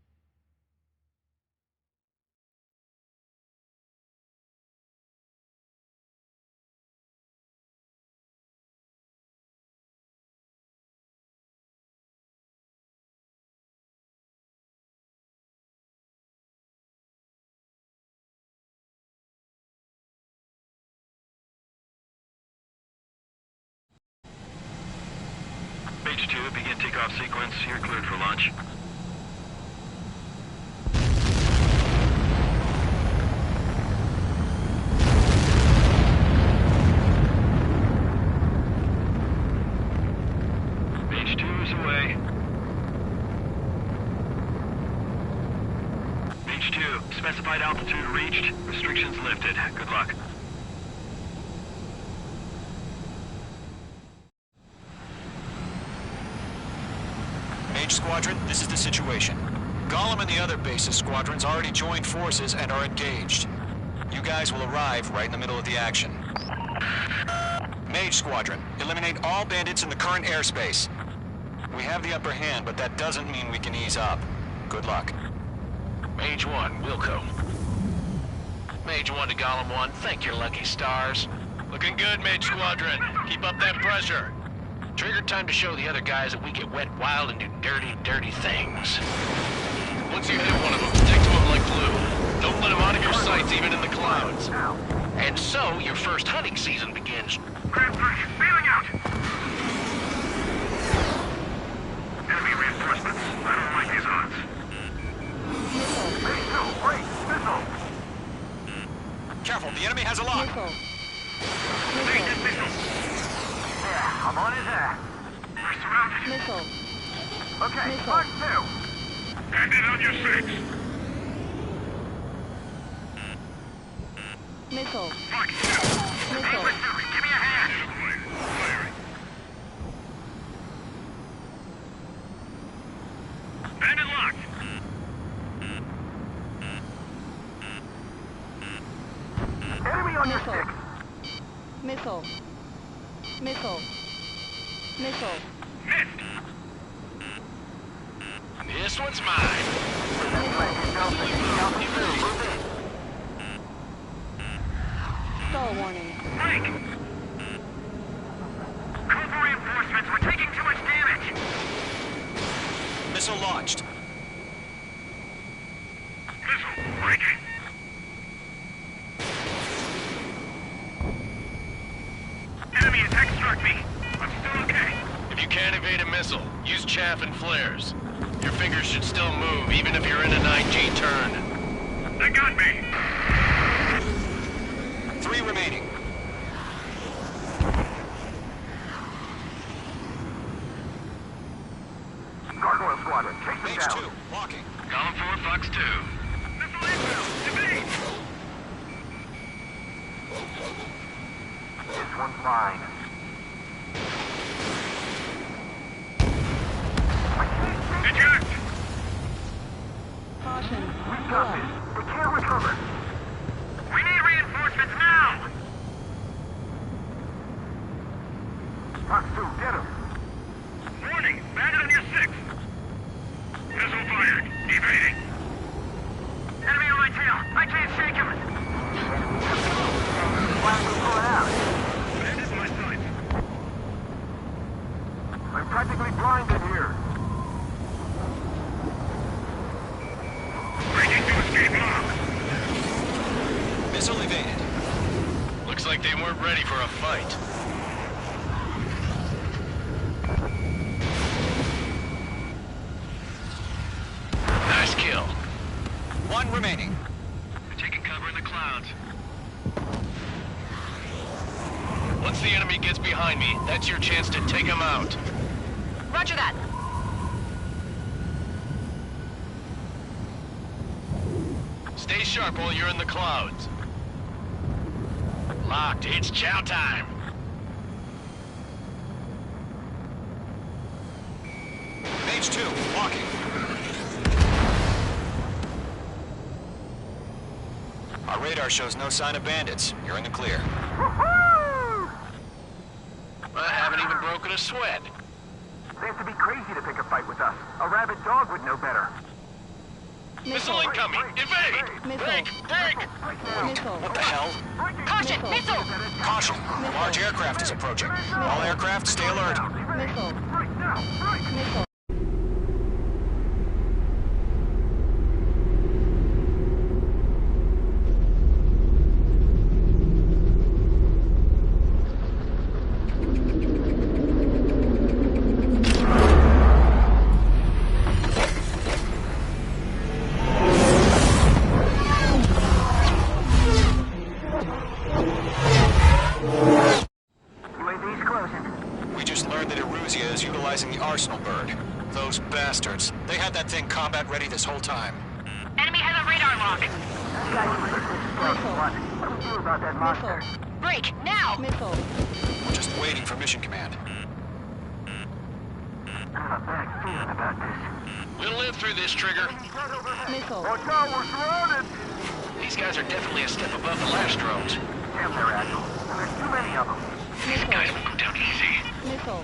Mage 2, begin takeoff sequence. You're cleared for launch. Mage 2 is away. Mage 2, specified altitude reached. Restrictions lifted. Good luck. Mage Squadron, this is the situation. Gollum and the other base's squadrons already joined forces and are engaged. You guys will arrive right in the middle of the action. Mage Squadron, eliminate all bandits in the current airspace. We have the upper hand, but that doesn't mean we can ease up. Good luck. Mage 1, Wilco. Mage 1 to Gollum 1, thank your lucky stars. Looking good, Mage Squadron. Keep up that pressure. Trigger time to show the other guys that we get wet wild and do dirty, dirty things. Once you hit one of them, stick to them like glue. Don't let them out of your sights, even in the clouds. And so, your first hunting season begins. Grand 3, bailing out! Enemy reinforcements. I don't like these odds. Missile. Great. Missile. Careful, the enemy has a lock. Missile. Yeah, I'm on his ass. We're surrounded. Missile. Okay, Missile. Mark 2. Bandit on your 6. Missile. Mark 2. Missile. Give me a hand. Firing. Bandit locked. Enemy on your 6. Missile. Missile. Missile. Missed. This one's mine. Stall warning. Break. Call for reinforcements. We're taking too much damage. Missile launched. Missile. Breaking. Enemy attack struck me. I'm still okay. If you can't evade a missile, use chaff and flares. Your fingers should still move, even if you're in a 9G turn. They got me. 3 remaining. Gargoyle Squadron, chase them Mage down. 2, walking. Column 4, Fox 2. Missile inbound. Evade. This one's mine. Eject! Caution. We've got this. They can't recover. We need reinforcements now! Fox like they weren't ready for a fight. Nice kill. One remaining. They're taking cover in the clouds. Once the enemy gets behind me, that's your chance to take them out. Roger that. Stay sharp while you're in the clouds. Locked, it's chow time. Mage 2, walking. Our radar shows no sign of bandits. You're in the clear. I haven't even broken a sweat. They have to be crazy to pick a fight with us. A rabid dog would know better. Missile incoming! Evade! Break! Break! What the hell? Caution! Missile! Caution! A large aircraft is approaching. All aircraft, stay alert. Missile. Missile. We just learned that Eruzia is utilizing the Arsenal bird. Those bastards. They had that thing combat ready this whole time. Enemy has a radar lock. What do we do about that monster? Break, now! Missile. We're just waiting for mission command. I have a bad feeling about this. We'll live through this, Trigger. Missile. Watch out, we're surrounded! These guys are definitely a step above the last drones. Damn, they're agile. And there's too many of them. These guys will go down easy. Missile.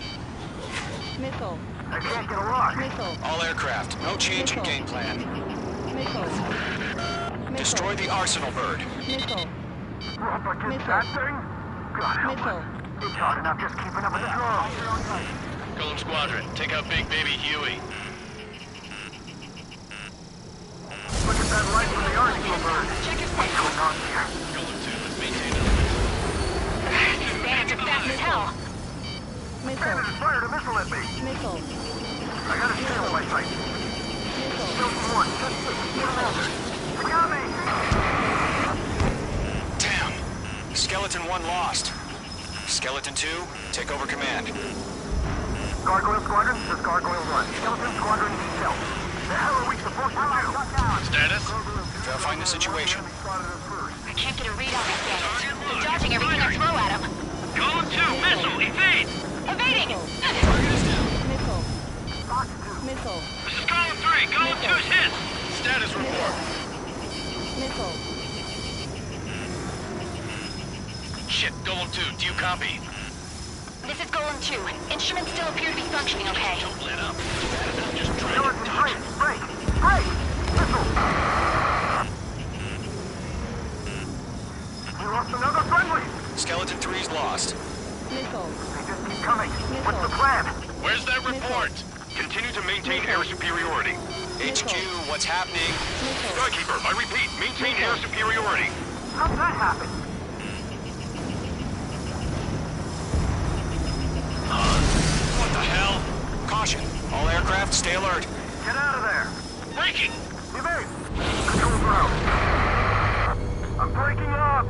Missile. I can't get a lock. Missile. All aircraft, no change in game plan. Missile. Destroy the Arsenal bird. Missile. Up against that thing? God help Missile. us. It's hard enough just keeping up with the drones. Golem Squadron, take out Big Baby Huey. Look at that light from the Arsenal bird. What's going on here? Golem 2, maintain elements. These bandits are fast as hell. Missile. Bandit fired a missile at me. Missile. I gotta stay on my sight. Missile. Killed one. They got me. Damn. Skeleton 1 lost. Skeleton 2, take over command. Gargoyle Squadron, this is Gargoyle 1. Skeleton Squadron needs help. The hell are we supposed to do? Status? Verifying the situation. I can't get a read on these bandits. They're dodging everything I throw at them. Golem 2, missile, evade! Evading! Missile. Missile. This is Golem 3, Golem 2's hit! Status report. Missile. Shit, Golem 2, do you copy? This is Golem 2. Instruments still appear to be functioning okay. Don't let up. I'm just trying Skeleton to touch. 3, break! Break! Missile! We lost another friendly! Skeleton 3's lost. Missile. They just keep coming. What's the plan? Where's that report? Continue to maintain air superiority. HQ, what's happening? Skykeeper, I repeat, maintain air superiority. How'd that happen? What the hell? Caution. All aircraft, stay alert. Get out of there! Breaking! Evade! Control ground. I'm breaking up!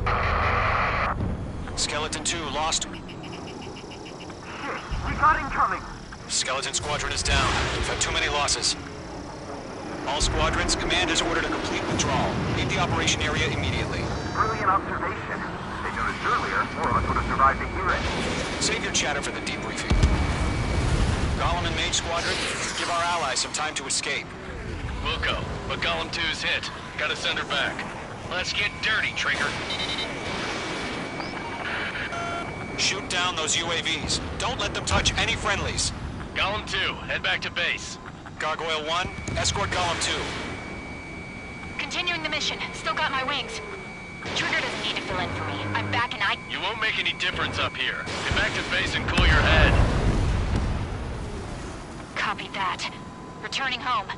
Skeleton 2 lost. Shit, we got incoming! Skeleton Squadron is down. We've had too many losses. All squadrons, command has ordered a complete withdrawal. Leave the operation area immediately. Brilliant observation. They noticed earlier, more of us would have survived to hear it. Save your chatter for the debriefing. Golem and Mage Squadron, give our allies some time to escape. We'll go, but Golem 2's hit. Gotta send her back. Let's get dirty, Trigger. Shoot down those UAVs. Don't let them touch any friendlies. Golem 2, head back to base. Gargoyle 1, escort Golem 2. Continuing the mission. Still got my wings. Trigger doesn't need to fill in for me. I'm back and You won't make any difference up here. Get back to base and cool your head. Copy that. Returning home.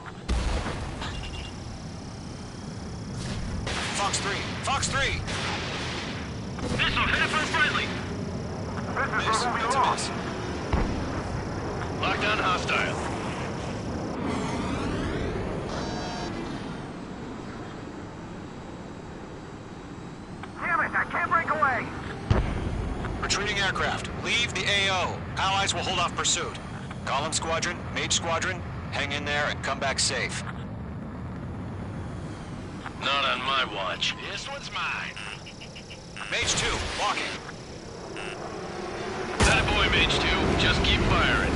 Fox 3! Fox 3! Missile headed for a friendly. Miss, it's a miss. Lockdown hostile. Damn it, I can't break away. Retreating aircraft, leave the AO. Allies will hold off pursuit. Column Squadron, Mage Squadron, hang in there and come back safe. Not on my watch. This one's mine. Mage 2, walking. That boy, Mage 2. Just keep firing.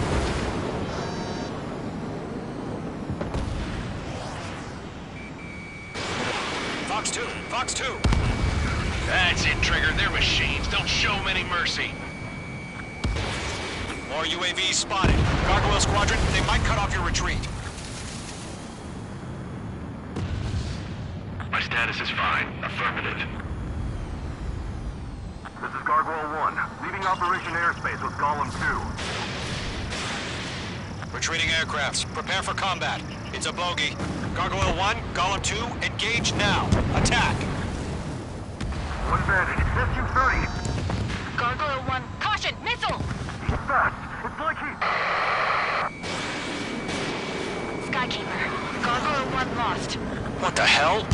Fox 2, Fox 2. That's it, Trigger. They're machines. Don't show them any mercy. More UAVs spotted. Gargoyle Squadron, they might cut off your retreat. My status is fine. Affirmative. This is Gargoyle 1, leaving Operation Airspace with Golem 2. Retreating aircrafts, prepare for combat. It's a bogey. Gargoyle 1, Golem 2, engage now. Attack. One bandit, SU-30. Gargoyle 1, caution, missile! He's fast. It's like he... Skykeeper, Gargoyle 1 lost. What the hell?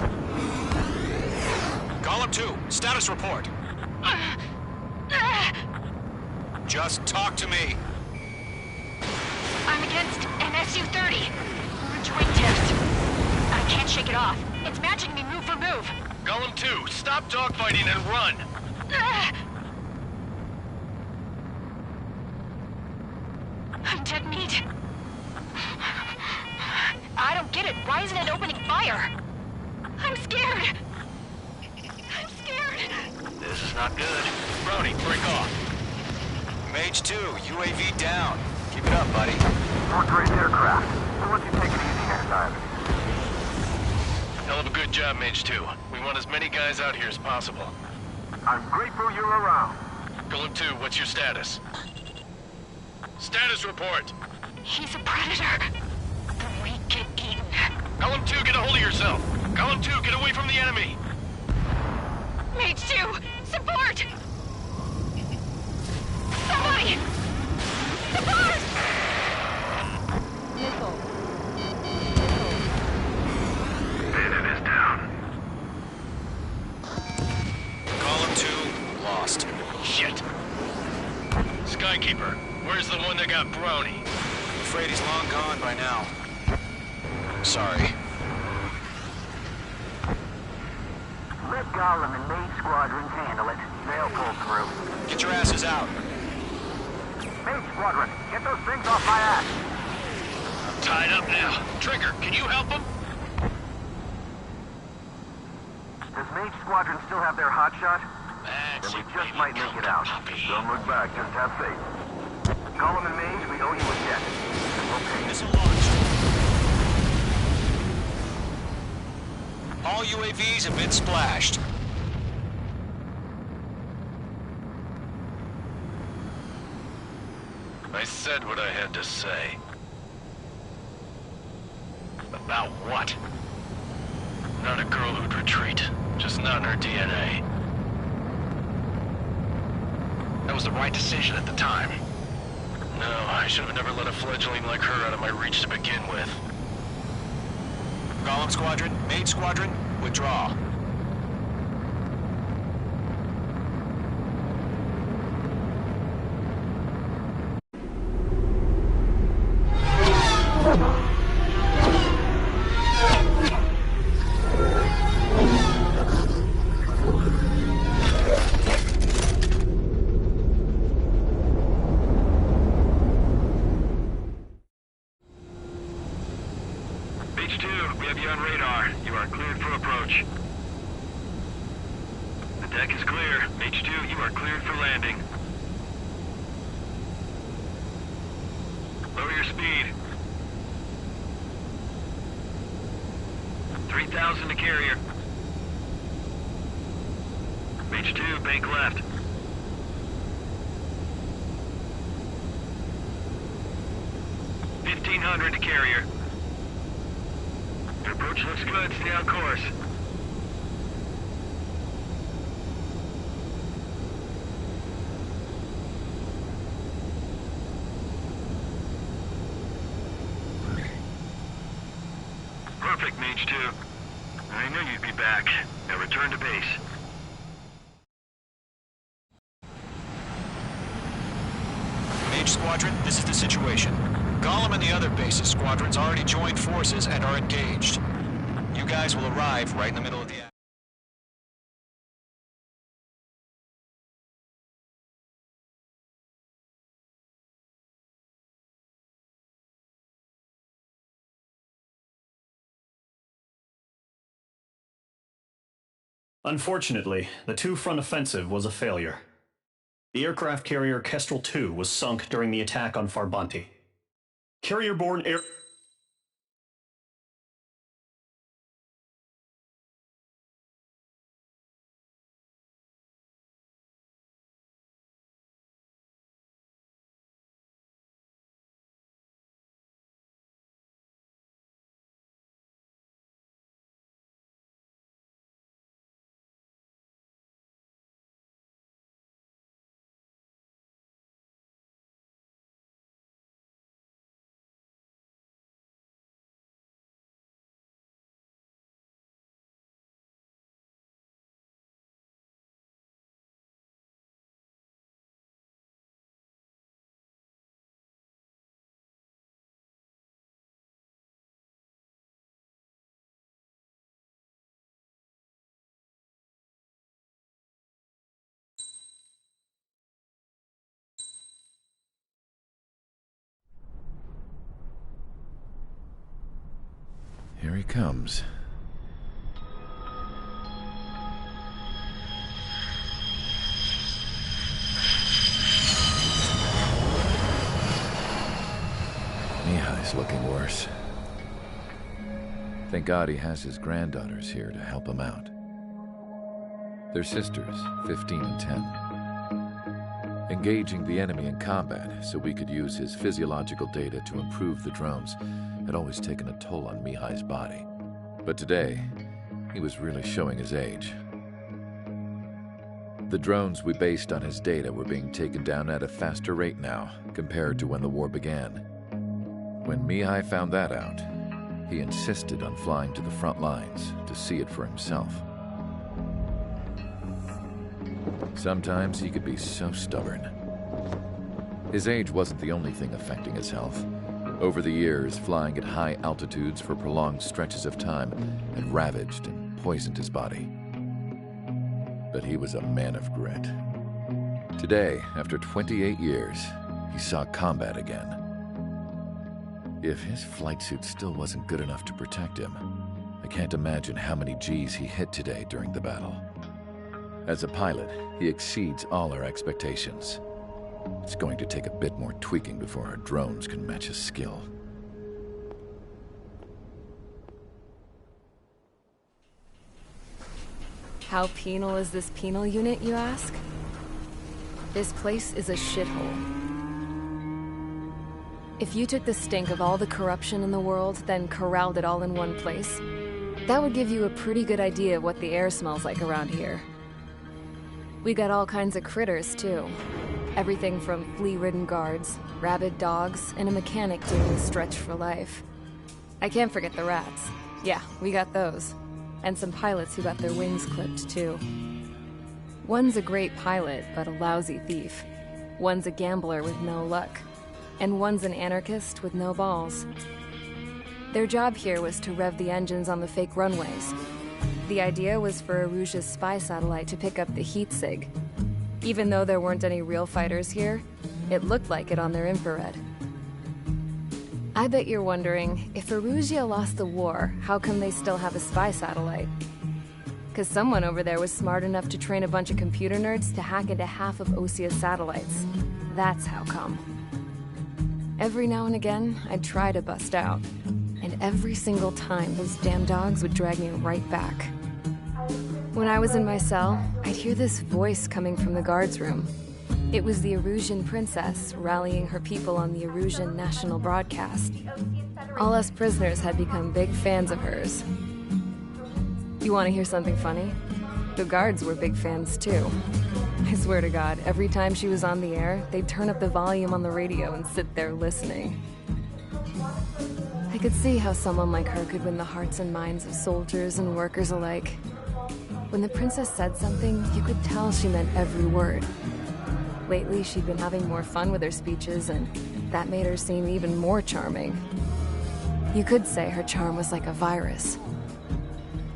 Golem 2, status report. Just talk to me. I'm against an SU-30. Orange wingtips. I can't shake it off. It's matching me move for move. Golem 2, stop dogfighting and run. I'm dead meat. I don't get it. Why isn't it opening fire? I'm scared. I'm scared. This is not good. Brody, break off. Mage 2, UAV down. Keep it up, buddy. Fourth-grade aircraft. We'll let you take it easy next time. Hell of a good job, Mage 2. We want as many guys out here as possible. I'm grateful you're around. Golem 2, what's your status? Status report. He's a predator. The weak get eaten. Golem 2, get a hold of yourself. Golem 2, get away from the enemy. Mage 2, support! Somebody! Support! Missile. Bandit is down. Column 2, lost. Shit. Skykeeper, where's the one that got Brownie? I'm afraid he's long gone by now. Sorry. Let Golem and Mage Squadrons handle it. They'll pull through. Get your asses out. Mage Squadron, get those things off my ass. I'm tied up now. Trigger, can you help him? Does Mage Squadron still have their hotshot? That's Then we it, just baby. might make Come it to out. Poppy. Don't look back, just have faith. Golem and Mage, we owe you a debt. And we'll pay. Missile launched. All UAVs have been splashed. I said what I had to say. About what? Not a girl who'd retreat. Just not in her DNA. That was the right decision at the time. No, I should have never let a fledgling like her out of my reach to begin with. Golem Squadron, Mage Squadron, withdraw. H2, we have you on radar. You are cleared for approach. The deck is clear. H2, you are cleared for landing. Lower your speed. 3,000 to carrier. H2, bank left. 1,500 to carrier. Your approach looks good. Stay on course. Perfect, Mage 2. I knew you'd be back. Now return to base. Mage Squadron, this is the situation. Gollum and the other bases squadrons already joined forces and are engaged. You guys will arrive right in the middle of the action. Unfortunately, the two-front offensive was a failure. The aircraft carrier Kestrel II was sunk during the attack on Farbanti. Carrier-borne air... Here he comes. Mihai's looking worse. Thank God he has his granddaughters here to help him out. They're sisters, 15 and 10. Engaging the enemy in combat so we could use his physiological data to improve the drones had always taken a toll on Mihai's body. But today, he was really showing his age. The drones we based on his data were being taken down at a faster rate now compared to when the war began. When Mihai found that out, he insisted on flying to the front lines to see it for himself. Sometimes he could be so stubborn. His age wasn't the only thing affecting his health. Over the years, flying at high altitudes for prolonged stretches of time had ravaged and poisoned his body. But he was a man of grit. Today, after 28 years, he saw combat again. If his flight suit still wasn't good enough to protect him, I can't imagine how many Gs he hit today during the battle. As a pilot, he exceeds all our expectations. It's going to take a bit more tweaking before our drones can match his skill. How penal is this penal unit, you ask? This place is a shithole. If you took the stink of all the corruption in the world, then corralled it all in one place, that would give you a pretty good idea of what the air smells like around here. We got all kinds of critters, too. Everything from flea-ridden guards, rabid dogs, and a mechanic doing the stretch for life. I can't forget the rats. Yeah, we got those. And some pilots who got their wings clipped, too. One's a great pilot, but a lousy thief. One's a gambler with no luck. And one's an anarchist with no balls. Their job here was to rev the engines on the fake runways. The idea was for Erusia's spy satellite to pick up the heat sig. Even though there weren't any real fighters here, it looked like it on their infrared. I bet you're wondering, if Erusia lost the war, how come they still have a spy satellite? Because someone over there was smart enough to train a bunch of computer nerds to hack into half of Osia's satellites. That's how come. Every now and again, I'd try to bust out. And every single time, those damn dogs would drag me right back. When I was in my cell, I'd hear this voice coming from the guards room. It was the Erusian princess rallying her people on the Erusian national broadcast. All us prisoners had become big fans of hers. You want to hear something funny? The guards were big fans too. I swear to God, every time she was on the air, they'd turn up the volume on the radio and sit there listening. I could see how someone like her could win the hearts and minds of soldiers and workers alike. When the princess said something, you could tell she meant every word. Lately, she'd been having more fun with her speeches, and that made her seem even more charming. You could say her charm was like a virus.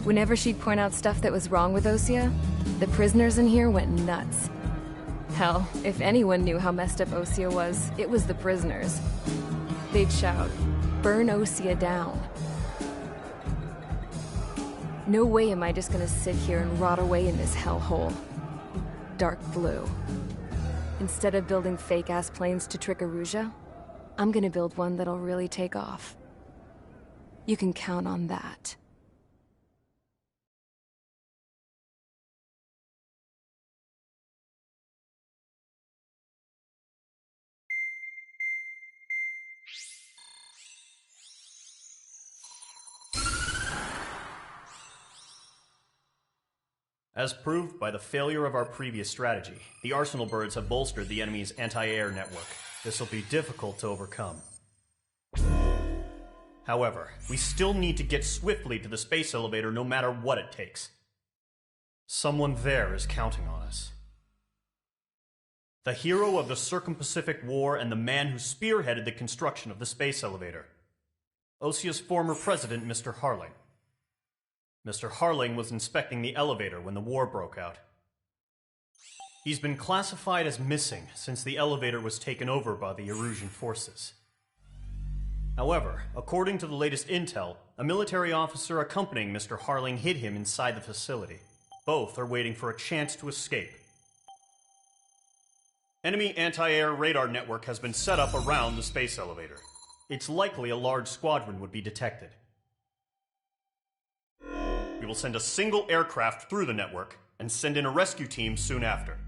Whenever she'd point out stuff that was wrong with Osea, the prisoners in here went nuts. Hell, if anyone knew how messed up Osea was, it was the prisoners. They'd shout, "Burn Osea down." No way am I just gonna sit here and rot away in this hellhole. Dark blue. Instead of building fake-ass planes to trick Erusea, I'm gonna build one that'll really take off. You can count on that. As proved by the failure of our previous strategy, the Arsenal birds have bolstered the enemy's anti-air network. This will be difficult to overcome. However, we still need to get swiftly to the space elevator no matter what it takes. Someone there is counting on us. The hero of the Circum-Pacific War and the man who spearheaded the construction of the space elevator. Osea's former president, Mr. Harling. Mr. Harling was inspecting the elevator when the war broke out. He's been classified as missing since the elevator was taken over by the Erusian forces. However, according to the latest intel, a military officer accompanying Mr. Harling hid him inside the facility. Both are waiting for a chance to escape. Enemy anti-air radar network has been set up around the space elevator. It's likely a large squadron would be detected. We will send a single aircraft through the network and send in a rescue team soon after.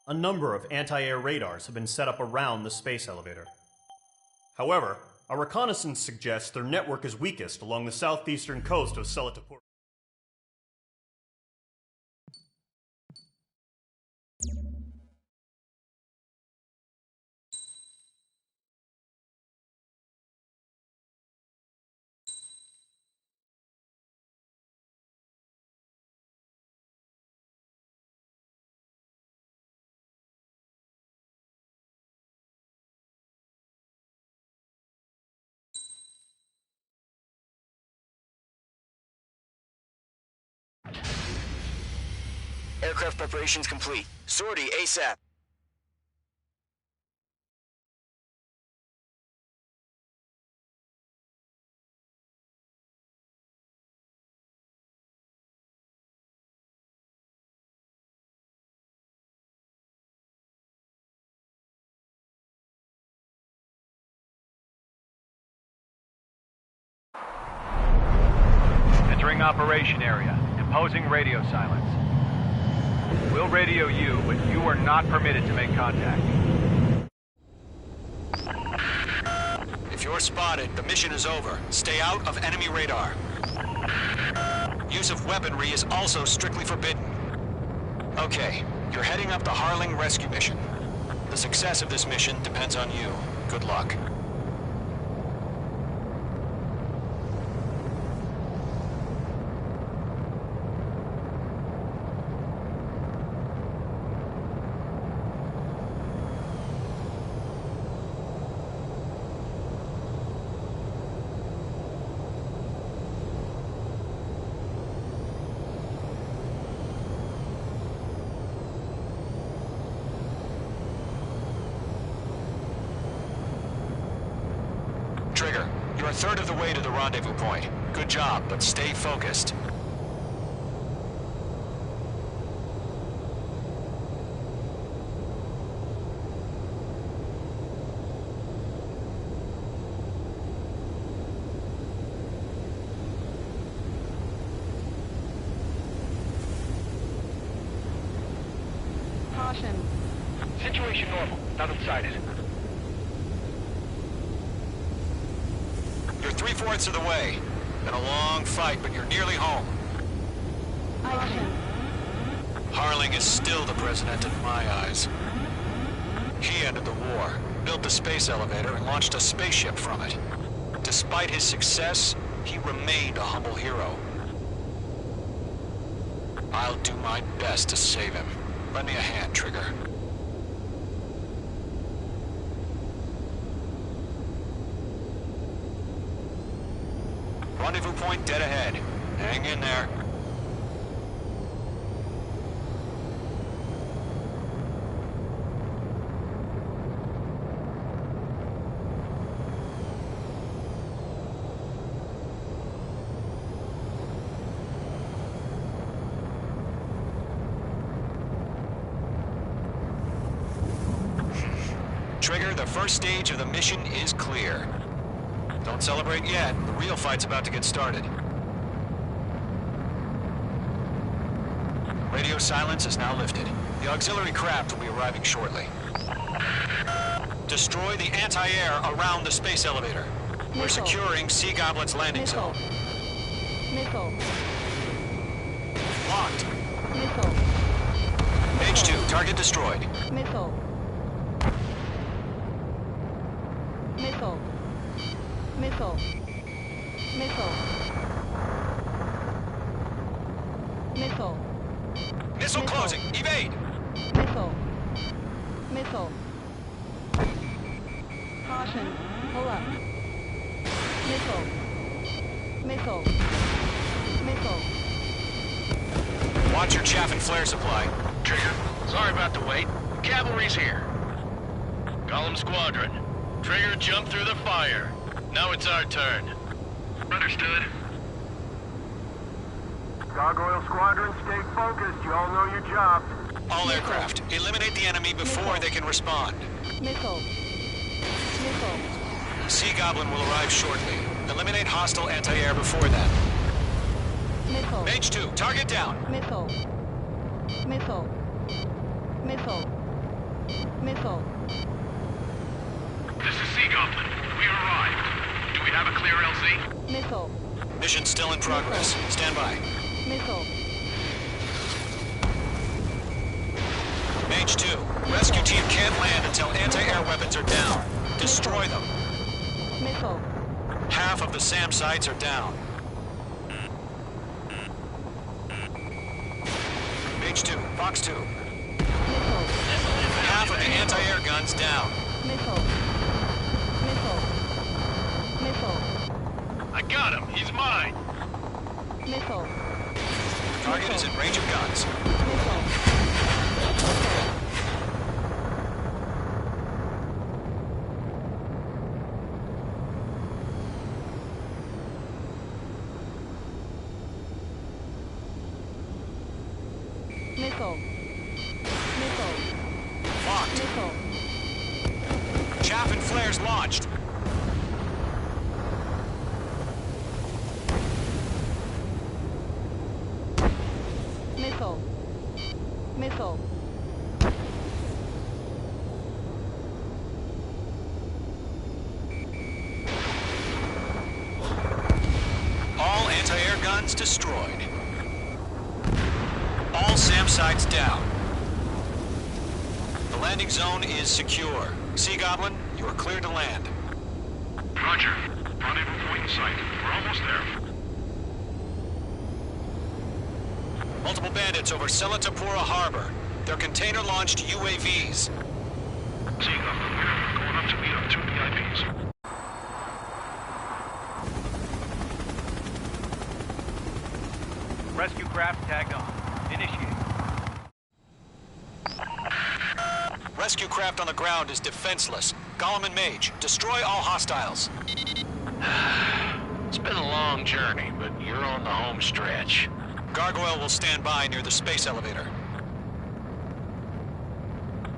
A number of anti-air radars have been set up around the space elevator. However, our reconnaissance suggests their network is weakest along the southeastern coast of Selatopur. Aircraft preparations complete. Sortie ASAP. Entering operation area. Imposing radio silence. We'll radio you, but you are not permitted to make contact. If you're spotted, the mission is over. Stay out of enemy radar. Use of weaponry is also strictly forbidden. Okay, you're heading up the Harling rescue mission. The success of this mission depends on you. Good luck. Trigger, you're a third of the way to the rendezvous point. Good job, but stay focused. Caution. Situation normal. Nothing sighted. You're 3/4 of the way. Been a long fight, but you're nearly home. Caution. Harling is still the president in my eyes. He ended the war. built the space elevator and launched a spaceship from it. Despite his success, he remained a humble hero. I'll do my best to save him. Lend me a hand, Trigger. Rendezvous point dead ahead. Hang in there. Trigger, the first stage of the mission is clear. Don't celebrate yet. The real fight's about to get started. Radio silence is now lifted. The auxiliary craft will be arriving shortly. Destroy the anti-air around the space elevator. We're securing Sea Goblin's landing zone. Missile. Locked. Missile. H2, target destroyed. Missile. Missile. Missile. Missile. Missile. Missile closing. Evade. Missile. Missile. Caution. Pull up. Missile. Missile. Missile. Watch your chaff and flare supply. Trigger, sorry about the wait. Cavalry's here. Column Squadron. Trigger jumped through the fire. Now it's our turn. Understood. Gargoyle Squadron, stay focused. You all know your jobs. All aircraft, eliminate the enemy before they can respond. Missile. Missile. Sea Goblin will arrive shortly. Eliminate hostile anti-air before that. Missile. Mage 2, target down. Missile. Missile. Missile. Missile. This is Sea Goblin. We arrived. Do we have a clear LZ? Missile. Mission still in progress. Stand by. Missile. Mage 2, rescue team can't land until anti-air weapons are down. Destroy them. Missile. Half of the SAM sites are down. Mage 2, Fox 2. Missile. Half of the anti-air guns down. Missile. Missile. Missile. I got him. He's mine. Missile. Target is in range of guns. Missile. Missile. Missile. Locked. Missile. Chaff and flares launched. Missile. Missile. All anti-air guns destroyed. All SAM sites down. The landing zone is secure. Sea Goblin, you are clear to land. Roger. Rendezvous point in sight. We're almost there. Multiple bandits over Selatapura Harbor. They're container-launched UAVs. Sea Goblin, we're going up to meet up 2 VIPs. Rescue craft tagged on. Initiate. Rescue craft on the ground is defenseless. Gollum and Mage, destroy all hostiles. It's been a long journey, but you're on the home stretch. Gargoyle will stand by near the space elevator.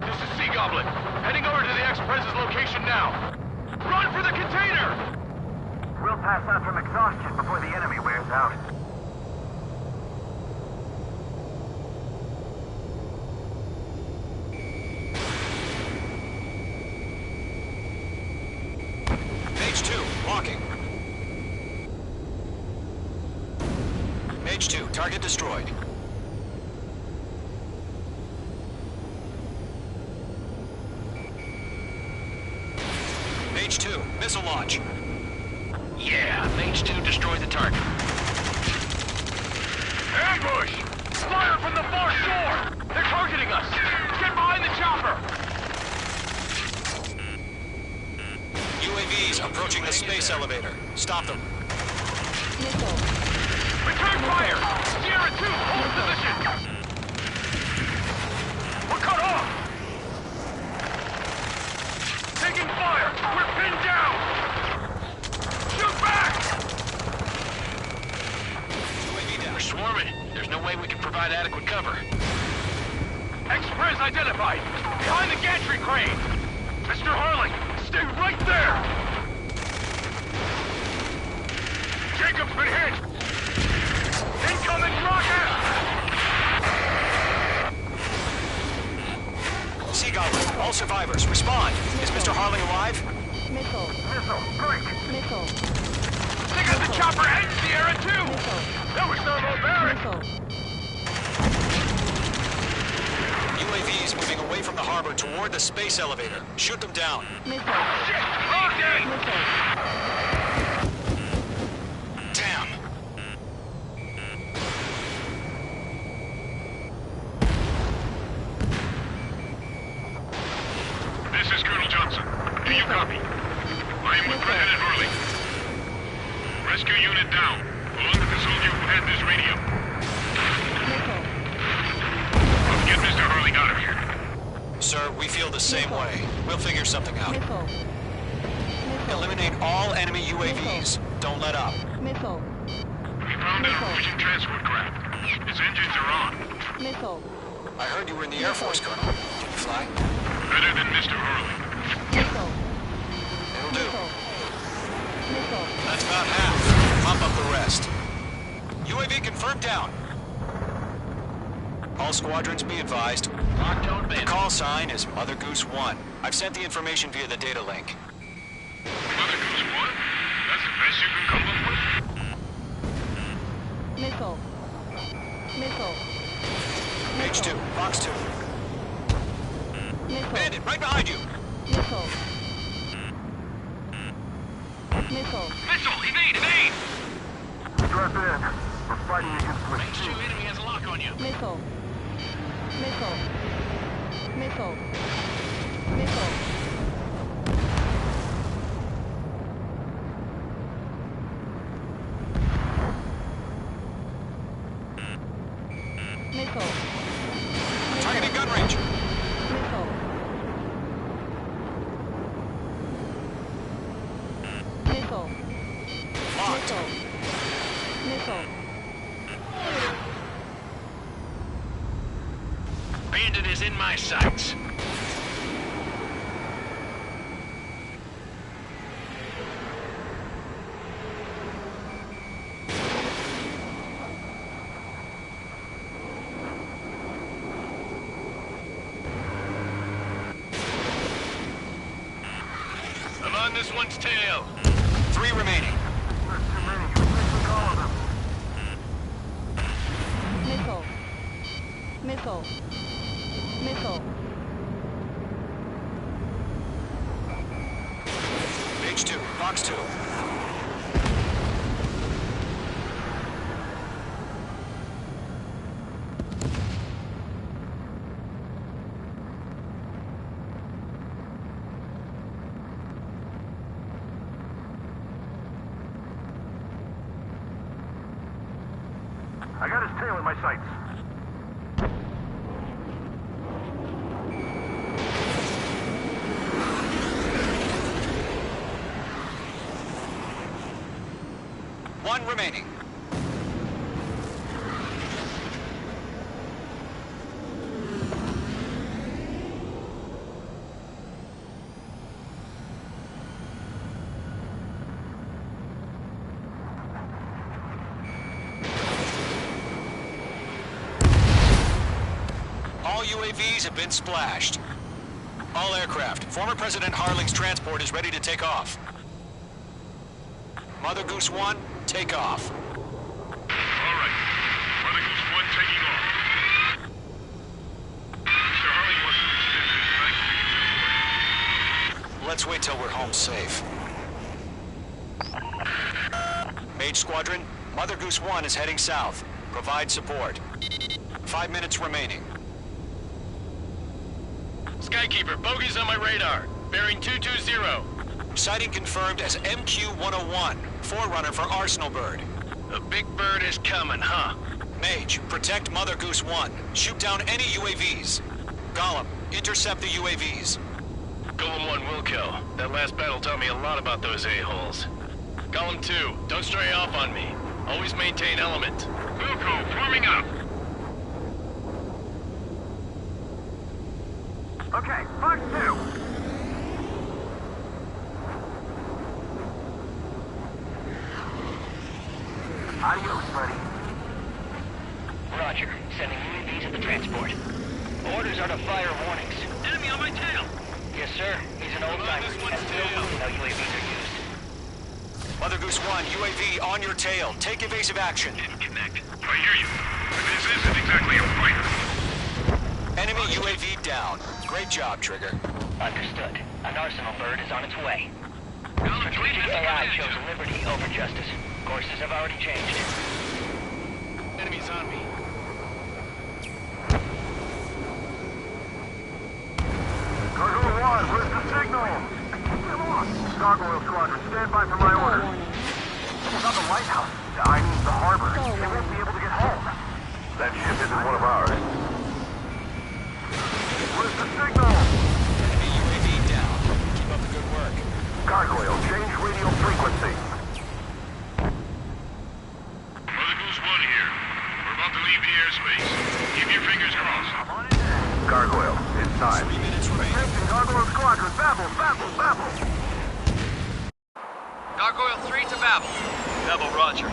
This is Sea Goblin. Heading over to the Express's location now. Run for the container! We'll pass out from exhaustion before the enemy wears out. Mage 2, walking. Mage 2, target destroyed. Missile launch. Yeah, Mage 2 destroyed the target. Ambush! Fire from the far shore! They're targeting us! Get behind the chopper! UAVs approaching the space elevator. Stop them. Missile. Return fire! Sierra 2, hold position! We're cut off! Taking fire! We're pinned down! Shoot back! We're swarming. There's no way we can provide adequate cover. Express identified! Behind the gantry crane! Mr. Harling, stay right there! Jacob's been hit! Incoming rocket! Sea Goblin, all survivors, respond. Is Mr. Harling alive? Missile. Missile, break! Missile. They got the chopper and Sierra 2! That was thermobaric! UAVs moving away from the harbor toward the space elevator. Shoot them down. Missile. Shit! Rocket! Damn. This is Colonel Johnson. Do you copy? I am with President Harling. Rescue unit down. Along with the soldier who had this radio. Get Mr. Harling out of here. Sir, we feel the same way. We'll figure something out. Eliminate all enemy UAVs. Don't let up. Missile. We found an Norwegian transport craft. Its engines are on. Missile. I heard you were in the Air Force, Colonel. Can you fly? Better than Mr. Harling. Missile. It'll do. Missile. That's about half. Pump up the rest. UAV confirmed down. All squadrons be advised. The call sign is Mother Goose 1. I've sent the information via the data link. Mother Goose 1? That's the best you can come up with? Missile. Missile. Page 2, box 2. Missile. Bandit, right behind you. Missile. Missile. Missile! Evade! Evade! Strap in. We're fighting against Mage 2 enemy has a lock on you. Missile. Missile. Missile. Missile. Missile. Targeting gun range. Missile. Missile. Locked. Missile. Missile. Bandit is in my sights. I'm on this one's tail. 3 remaining. Missile. Missile. Missile. Page 2, box 2. I got his tail in my sights. One remaining. All UAVs have been splashed. All aircraft. Former President Harling's transport is ready to take off. Mother Goose 1, take off. All right. Mother Goose 1 taking off. Mr. Harling wants to extend his night. Let's wait till we're home safe. Mage Squadron, Mother Goose 1 is heading south. Provide support. 5 minutes remaining. Skykeeper, bogey's on my radar. Bearing 220. Sighting confirmed as MQ-101, forerunner for Arsenal Bird. The big bird is coming, huh? Mage, protect Mother Goose 1. Shoot down any UAVs. Gollum, intercept the UAVs. Golem 1 will kill. That last battle taught me a lot about those a-holes. Golem 2, don't stray off on me. Always maintain element. Wilco, forming up. Okay, Fox 2. Adios, buddy. Roger. Sending UAVs at the transport. Orders are to fire warnings. Enemy on my tail! Yes, sir. He's an old-timer. Has no clue how UAVs are used. Mother Goose 1, UAV on your tail. Take evasive action. Didn't connect. I hear you. This isn't exactly a fighter. Enemy UAV down. Great job, Trigger. Understood. An Arsenal Bird is on its way. Strategic AI chose liberty over justice. Courses have already changed. Enemies on me. Cargo 1, where's the signal? Come on. Gargoyle Squadron, stand by for my orders. It's not the lighthouse. I mean the harbor. They won't be able to get home. That ship isn't one of ours. Where's the signal? Enemy UAV down. Keep up the good work. Gargoyle, change radio frequency. Mother Goose 1 here. We're about to leave the airspace. Keep your fingers crossed. Gargoyle, it's time. 3 minutes remaining. Attention, Gargoyle Squadron, babble, babble, babble. Gargoyle 3 to Babel. Babel, roger.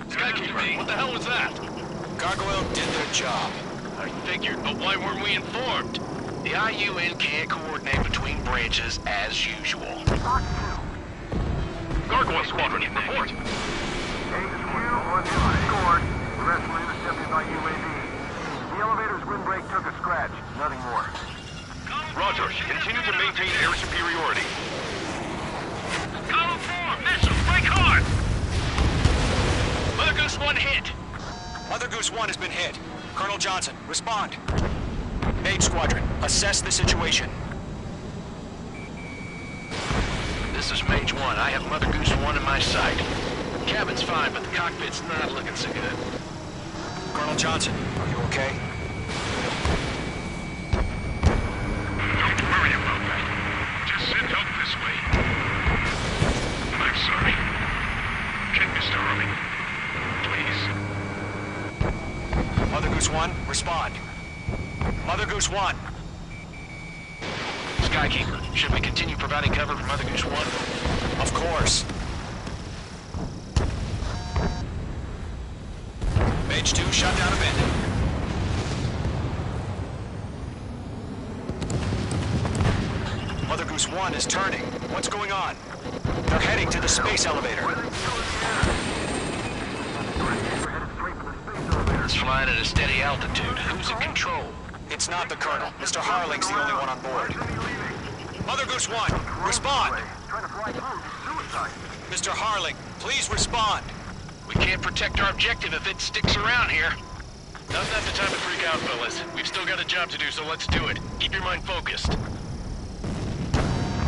Skykeeper, what the hell was that? Gargoyle did their job. I figured, but why weren't we informed? The IUN can't coordinate between branches as usual. Gargoyle Squadron, report. HQ on duty scored. The rest were intercepted by UAV. The elevator's windbreak took a scratch. Nothing more. Roger, continue to maintain air superiority. Column 4, missile, break hard! Mother Goose 1 hit! Mother Goose 1 has been hit. Colonel Johnson, respond. Mage Squadron, assess the situation. This is Mage 1. I have Mother Goose 1 in my sight. Cabin's fine, but the cockpit's not looking so good. Colonel Johnson, are you okay? Don't worry about that. Just send help this way. I'm sorry. Get Mr. Harley. Please. Mother Goose 1, respond. Mother Goose 1. Skykeeper, should we continue providing cover for Mother Goose 1? Of course. Mage 2 shut down a bandit. Mother Goose 1 is turning. What's going on? They're heading to the space elevator. It's flying at a steady altitude. Who's in control? It's not the Colonel. Mr. Harling's the only one on board. Mother Goose 1, respond! Mr. Harling, please respond. We can't protect our objective if it sticks around here. Now's not the time to freak out, fellas. We've still got a job to do, so let's do it. Keep your mind focused.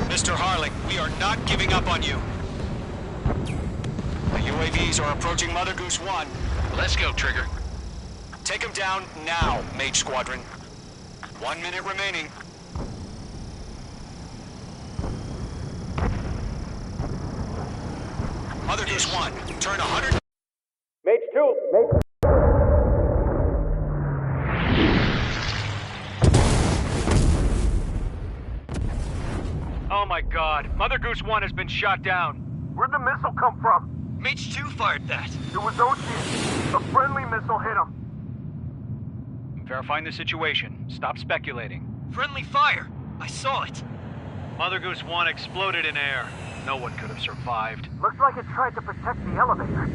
Mr. Harling, we are not giving up on you. The UAVs are approaching Mother Goose 1. Let's go, Trigger. Take them down now, Mage Squadron. 1 minute remaining. Mother Goose 1, turn 100... Mage 2! Mage... Oh my god, Mother Goose 1 has been shot down. Where'd the missile come from? Mage 2 fired that. It was Ocean. A friendly missile hit him. Verifying the situation. Stop speculating. Friendly fire! I saw it! Mother Goose 1 exploded in air. No one could have survived. Looks like it tried to protect the elevator.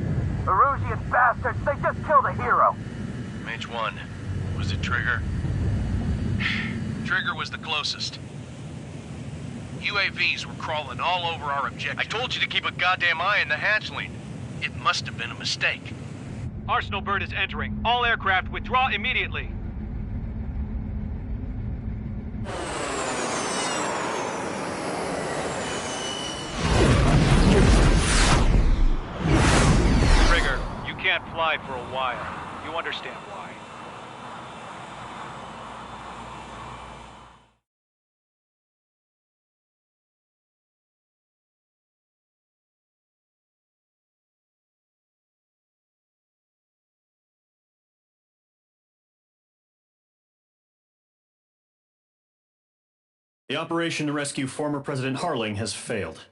Erusian bastards, they just killed a hero! Mage 1, was it Trigger? Trigger was the closest. UAVs were crawling all over our objective. I told you to keep a goddamn eye on the hatchling. It must have been a mistake. Arsenal bird is entering. All aircraft withdraw immediately. Trigger, you can't fly for a while. You understand why. The operation to rescue former President Harling has failed.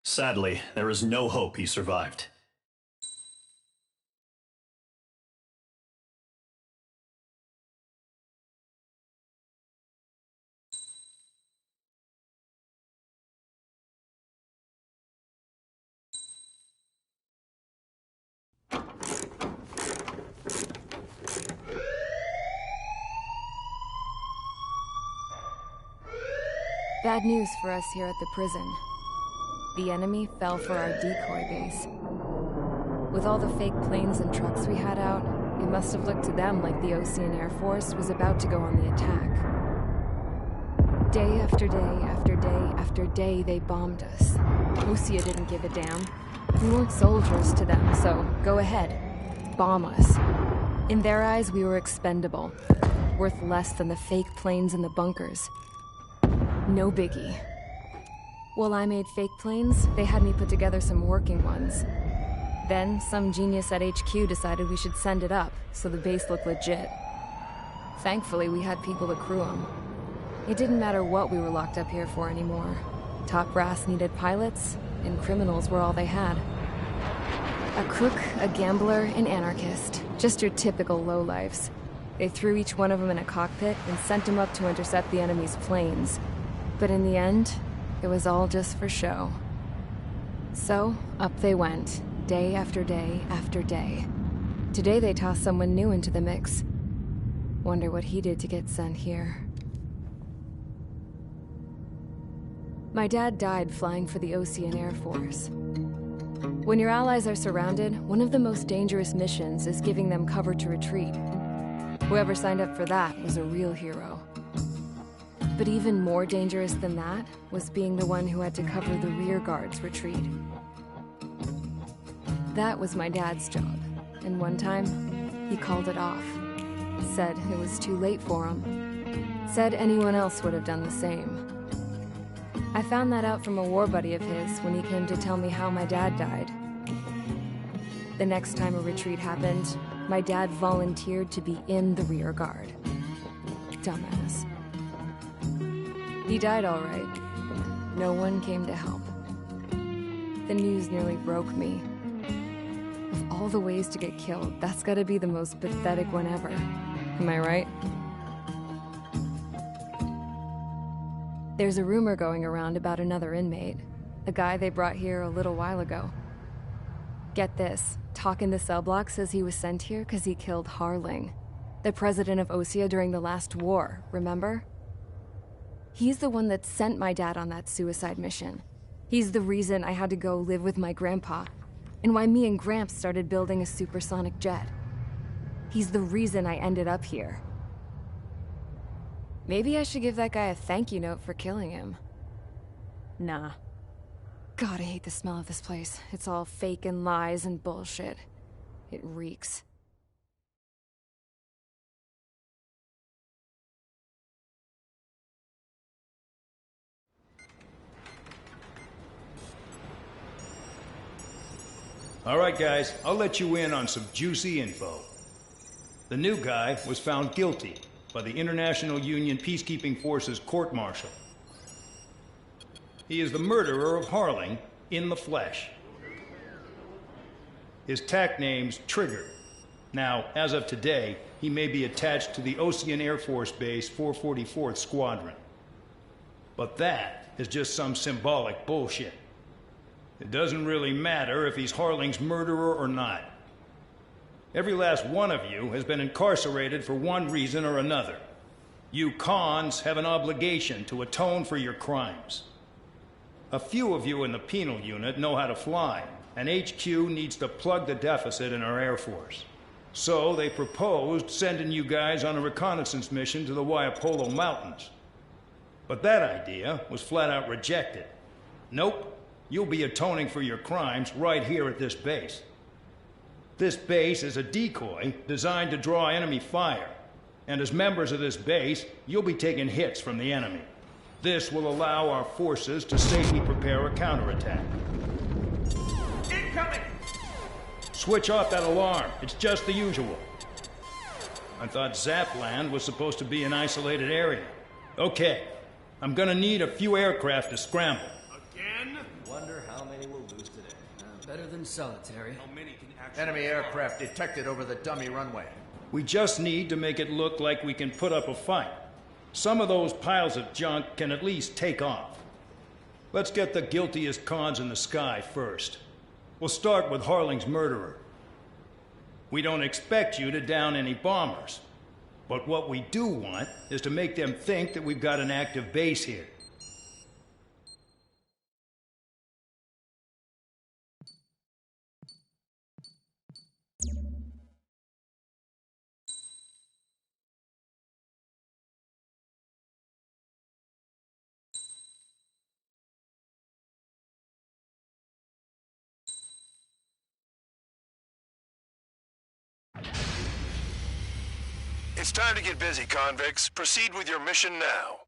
Sadly, there is no hope he survived. Bad news for us here at the prison. The enemy fell for our decoy base. With all the fake planes and trucks we had out, it must have looked to them like the Ocean Air Force was about to go on the attack. Day after day after day after day, they bombed us. Osea didn't give a damn. We weren't soldiers to them, so go ahead. Bomb us. In their eyes, we were expendable. Worth less than the fake planes in the bunkers. No biggie. While I made fake planes, they had me put together some working ones. Then, some genius at HQ decided we should send it up, so the base looked legit. Thankfully, we had people to crew them. It didn't matter what we were locked up here for anymore. Top brass needed pilots, and criminals were all they had. A crook, a gambler, an anarchist. Just your typical lowlifes. They threw each one of them in a cockpit and sent them up to intercept the enemy's planes. But in the end, it was all just for show. So, up they went, day after day after day. Today they tossed someone new into the mix. Wonder what he did to get sent here. My dad died flying for the Ocean Air Force. When your allies are surrounded, one of the most dangerous missions is giving them cover to retreat. Whoever signed up for that was a real hero. But even more dangerous than that was being the one who had to cover the rear guard's retreat. That was my dad's job, and one time, he called it off. Said it was too late for him. Said anyone else would have done the same. I found that out from a war buddy of his when he came to tell me how my dad died. The next time a retreat happened, my dad volunteered to be in the rear guard. Dumbass. He died all right. No one came to help. The news nearly broke me. Of all the ways to get killed, that's gotta be the most pathetic one ever. Am I right? There's a rumor going around about another inmate. A guy they brought here a little while ago. Get this, Talk in the cell block says he was sent here because he killed Harling, the president of Osea during the last war, remember? He's the one that sent my dad on that suicide mission. He's the reason I had to go live with my grandpa, and why me and Gramps started building a supersonic jet. He's the reason I ended up here. Maybe I should give that guy a thank you note for killing him. Nah. God, I hate the smell of this place. It's all fake and lies and bullshit. It reeks. All right, guys, I'll let you in on some juicy info. The new guy was found guilty by the International Union Peacekeeping Forces court-martial. He is the murderer of Harling in the flesh. His tack name's Trigger, Now, as of today, he may be attached to the Ocean Air Force Base 444th Squadron. But that is just some symbolic bullshit. It doesn't really matter if he's Harling's murderer or not. Every last one of you has been incarcerated for one reason or another. You cons have an obligation to atone for your crimes. A few of you in the penal unit know how to fly, and HQ needs to plug the deficit in our Air Force. So they proposed sending you guys on a reconnaissance mission to the Waiapolo Mountains. But that idea was flat out rejected. Nope. You'll be atoning for your crimes right here at this base. This base is a decoy designed to draw enemy fire. And as members of this base, you'll be taking hits from the enemy. This will allow our forces to safely prepare a counterattack. Incoming! Switch off that alarm. It's just the usual. I thought Zapland was supposed to be an isolated area. Okay. I'm gonna need a few aircraft to scramble. Again? Wonder how many we'll lose today. Better than solitary. How many can actually... Enemy aircraft detected over the dummy runway. We just need to make it look like we can put up a fight. Some of those piles of junk can at least take off. Let's get the guiltiest cons in the sky first. We'll start with Harling's murderer. We don't expect you to down any bombers. But what we do want is to make them think that we've got an active base here. It's time to get busy, convicts. Proceed with your mission now.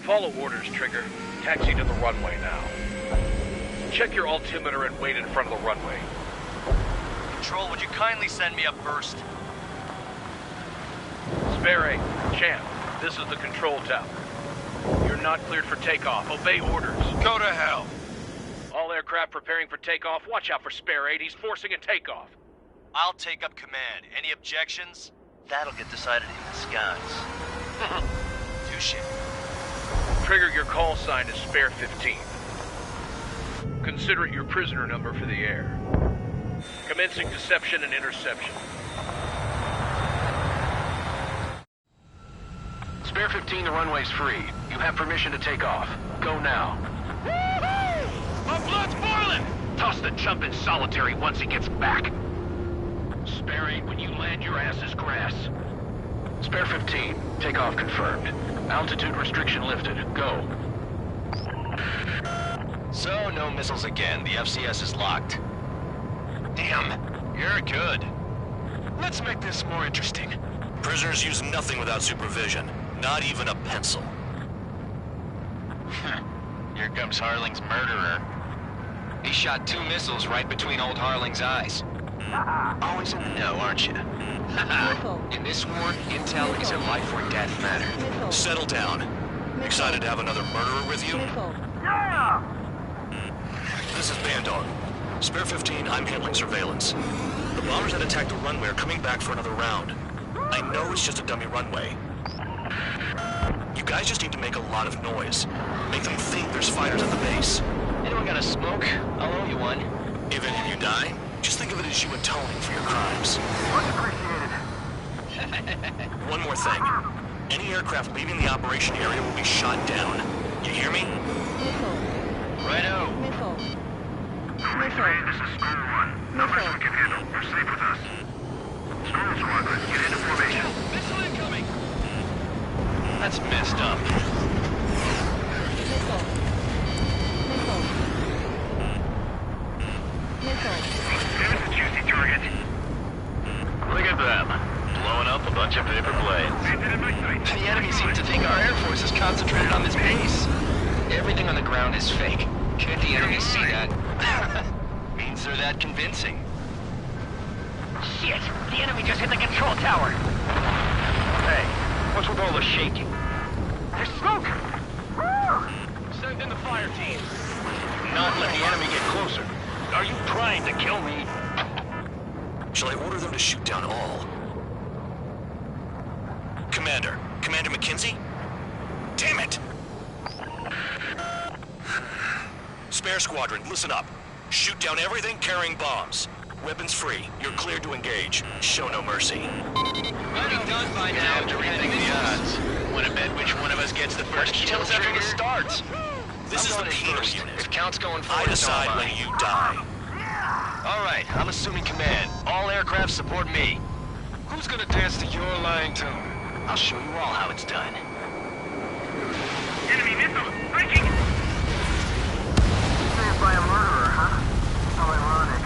Follow orders, Trigger. Taxi to the runway now. Check your altimeter and wait in front of the runway. Control, would you kindly send me up first? Spare 8, Champ, this is the control tower. You're not cleared for takeoff. Obey orders. Go to hell. All aircraft preparing for takeoff. Watch out for Spare 8. He's forcing a takeoff. I'll take up command. Any objections? That'll get decided in the skies. Touche. Trigger, your call sign is Spare 15. Consider it your prisoner number for the air. Commencing deception and interception. Spare 15, the runway's free. You have permission to take off. Go now. Woohoo! My blood's boiling! Toss the chump in solitary once he gets back. Spare 8, when you land, your ass is grass. Spare 15, takeoff confirmed. Altitude restriction lifted. Go. So, no missiles again. The FCS is locked. Damn, you're good. Let's make this more interesting. Prisoners use nothing without supervision. Not even a pencil. Here comes Harling's murderer. He shot 2 missiles right between old Harling's eyes. Always in the know, aren't you? In this war, intel is a life or death matter. Settle down. Excited to have another murderer with you? Yeah! This is Bandog. Spare 15, I'm handling surveillance. The bombers that attacked the runway are coming back for another round. I know it's just a dummy runway. You guys just need to make a lot of noise. Make them think there's fighters at the base. Anyone got a smoke? I'll owe you one. If any of you die, just think of it as you atoning for your crimes. Much appreciated. One more thing. Any aircraft leaving the operation area will be shot down. You hear me? Righto. This is Squirrel 1. No missile we can handle. You're safe with us. Squirrel Squadron, get into formation. Missile incoming! That's messed up. Here's the juicy target. Look at them. Blowing up a bunch of paper planes. The enemy seems to think our Air Force is concentrated on this base. Everything on the ground is fake. convincing. Shit! The enemy just hit the control tower! Hey, what's with all the shaking? There's smoke! Send in the fire team. Not let the enemy get closer. Are you trying to kill me? Shall I order them to shoot down all? Commander McKenzie? Damn it! Spare squadron, listen up. Shoot down everything carrying bombs. Weapons free. You're cleared to engage. Show no mercy. Might be done by now after rethink the odds. Wanna bet which one of us gets the first kill after it starts? This is the penal unit. If count's going I forward, decide when you die. All right, I'm assuming command. All aircraft support me. Who's gonna dance to your lying tone? I'll show you all how it's done. Enemy missile! Breaking! Saved by a murderer, huh? How ironic.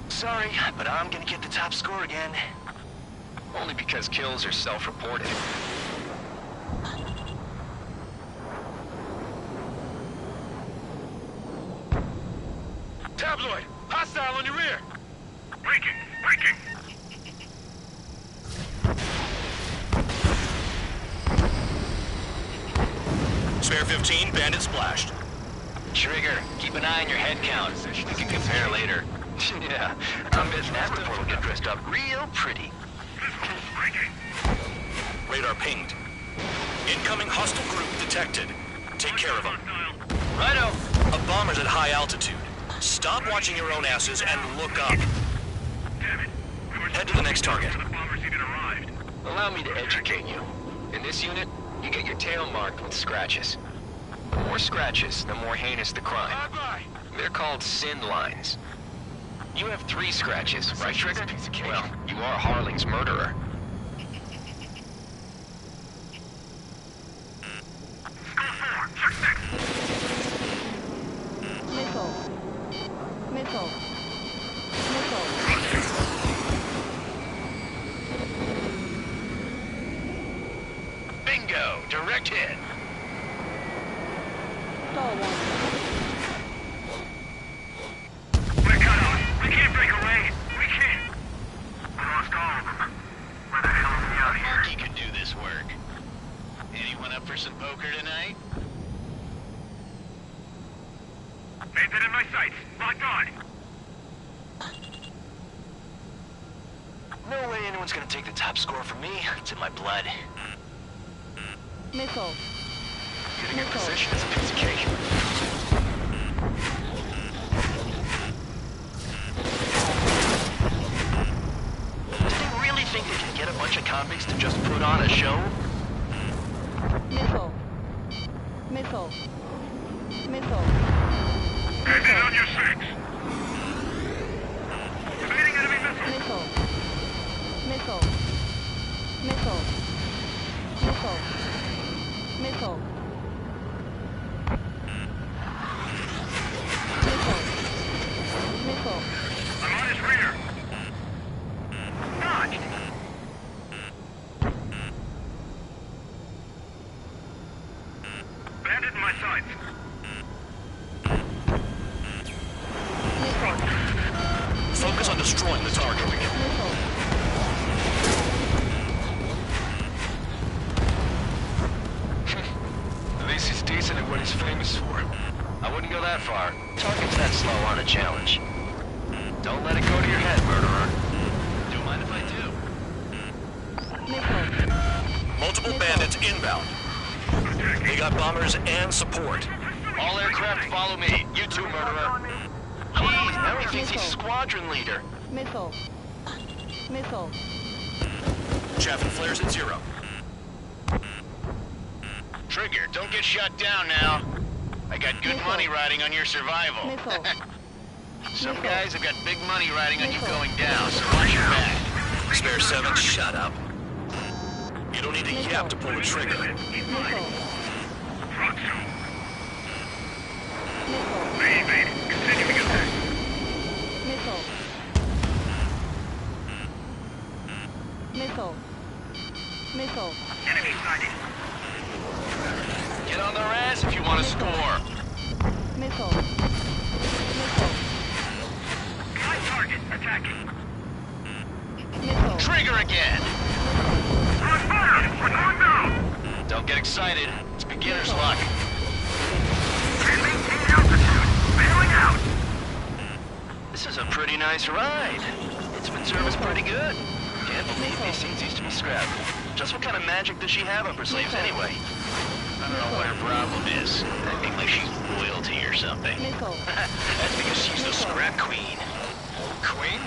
Sorry, but I'm gonna get the top score again. Only because kills are self-reported. Tabloid! Hostile on your rear! Breaking! Spare 15, bandit splashed. Trigger, keep an eye on your head count. We can compare later. Yeah, I'm betting that before we get dressed up real pretty. Radar pinged. Incoming hostile group detected. Take care of them. Righto. A bomber's at high altitude. Stop watching your own asses and look up. Head to the next target. Allow me to educate you. In this unit, you get your tail marked with scratches. The more scratches, the more heinous the crime. They're called sin lines. You have 3 scratches, right, Trigger? Well, you are Harling's murderer. Missile. Bingo! Direct hit. Stall one. We're cut off. We can't break away. We can't. We lost all of them. Where the hell are we out here? Monkey could do this work. Anyone up for some poker tonight? Painted in my sights. Locked on. No way anyone's gonna take the top score from me. It's in my blood. Missile. Getting in position is a piece of cake. Do they really think they can get a bunch of convicts to just put on a show? Missile. Painted on your six. Evading enemy missile. Missile. I'm on his rear. Dodged. Bandit in my sights. Focus on destroying the target. At least he's decent at what he's famous for. I wouldn't go that far. Targets that slow aren't a challenge. Don't let it go to your head, murderer. Don't mind if I do. Multiple bandits inbound. They got bombers and support. All aircraft follow me. You too, murderer. Jeez, now he thinks he's squadron leader. Missile. Chaff and flares at 0. Trigger, don't get shot down now. I got good money riding on your survival. Some guys have got big money riding on you going down, so watch your back. Spare 7, shut up. You don't need a yap to pull the trigger. Continuing attack. Missile. Enemy sighted. Get on their ass if you want Missile. Missile. Behind target. Attacking. Missile. Trigger again! On fire! We're going down! Don't get excited. It's beginner's luck. Can't maintain altitude. Bailing out! This is a pretty nice ride. It's been serviced pretty good. Can't believe these things used to be scrapped. Just what kind of magic does she have up her sleeves anyway? I don't know what her problem is. Acting like she's royalty or something. That's because she's the scrap queen. Queen?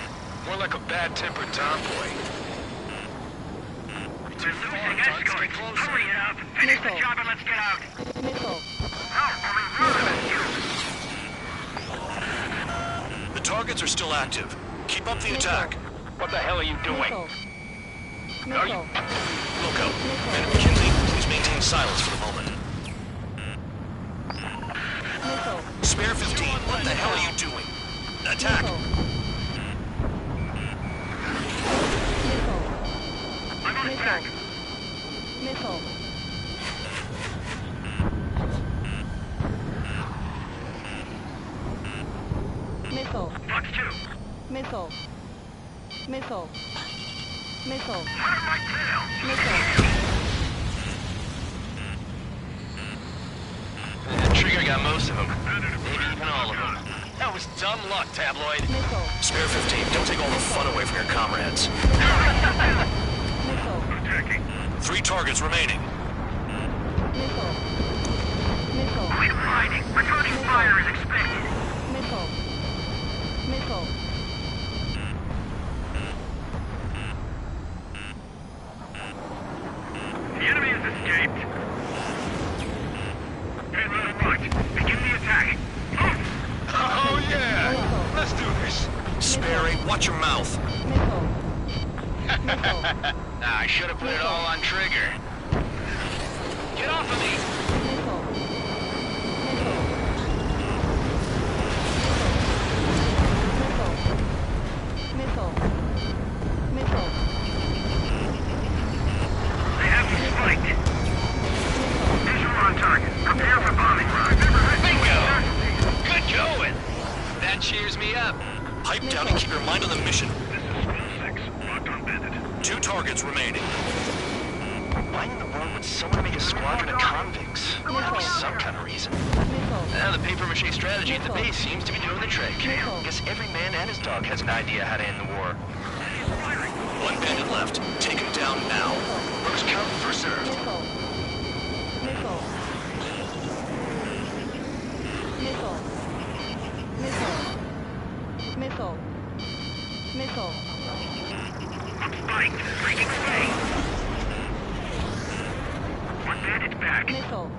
More like a bad-tempered tomboy. We're losing escorts. Hurry it up. Finish the job and let's get out. Missile. The targets are still active. Keep up the attack. What the hell are you doing? Are you... Wilco, and McKenzie, please maintain silence for the moment. Spare 15, what the hell are you doing? Attack! I'm on attack. Missile. Missile. Fox 2. Missile. Missile. Missile. Out of my tail. Missile. Trigger got most of them. Maybe even all of them. That was dumb luck, Tabloid. Missile. Spare 15, don't take all the fun away from your comrades. Missile. Attacking. 3 targets remaining. Missile. Missile. Quit fighting. Returning fire is expected. Missile. Missile. The enemy has escaped. Head right and right. Begin the attack. Move! Oh yeah! Let's do this. Spare 8, watch your mouth. Missile. Missile. I should have put it all on Trigger. Get off of me! Missile. Missile. Missile. Missile. They have me spiked. Visual on target. Prepare for bombing run. Bingo! Good going! That cheers me up. Pipe down and keep your mind on the mission. This is School 6. Locked on bandit. 2 targets remaining. Why in the world would someone make a squadron of convicts? There must be some kind of reason. The paper-mache strategy at the base seems to be doing the trick. Guess every man and his dog has an idea how to end the war. 1 bandit left. Take him down now. First come, first served. Missile. Missile. Missile. Missile. Missile. Spiked. Breaking away. 1 bandit back. Missile.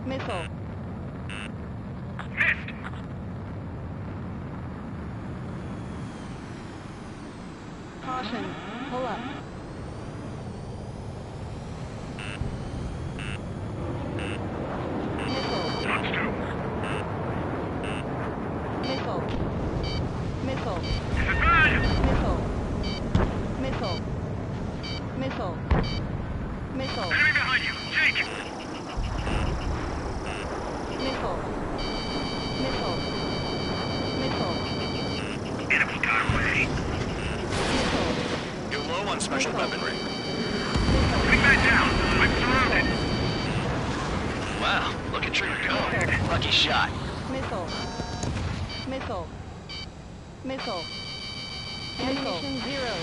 Missile. Missed. Caution. Pull up. Missile. Fox 2. Missile. Missile. This is bad. Missile. Missile. Missile. Missile. Enemy behind you. Jake. Missile. Missile. Missile. Enemy got away. Missile. You're low on special weaponry. Bring that down. I'm surrounded. Wow, look at Trigger go. Lucky shot. Missile. Missile. Missile. Ammunition 0.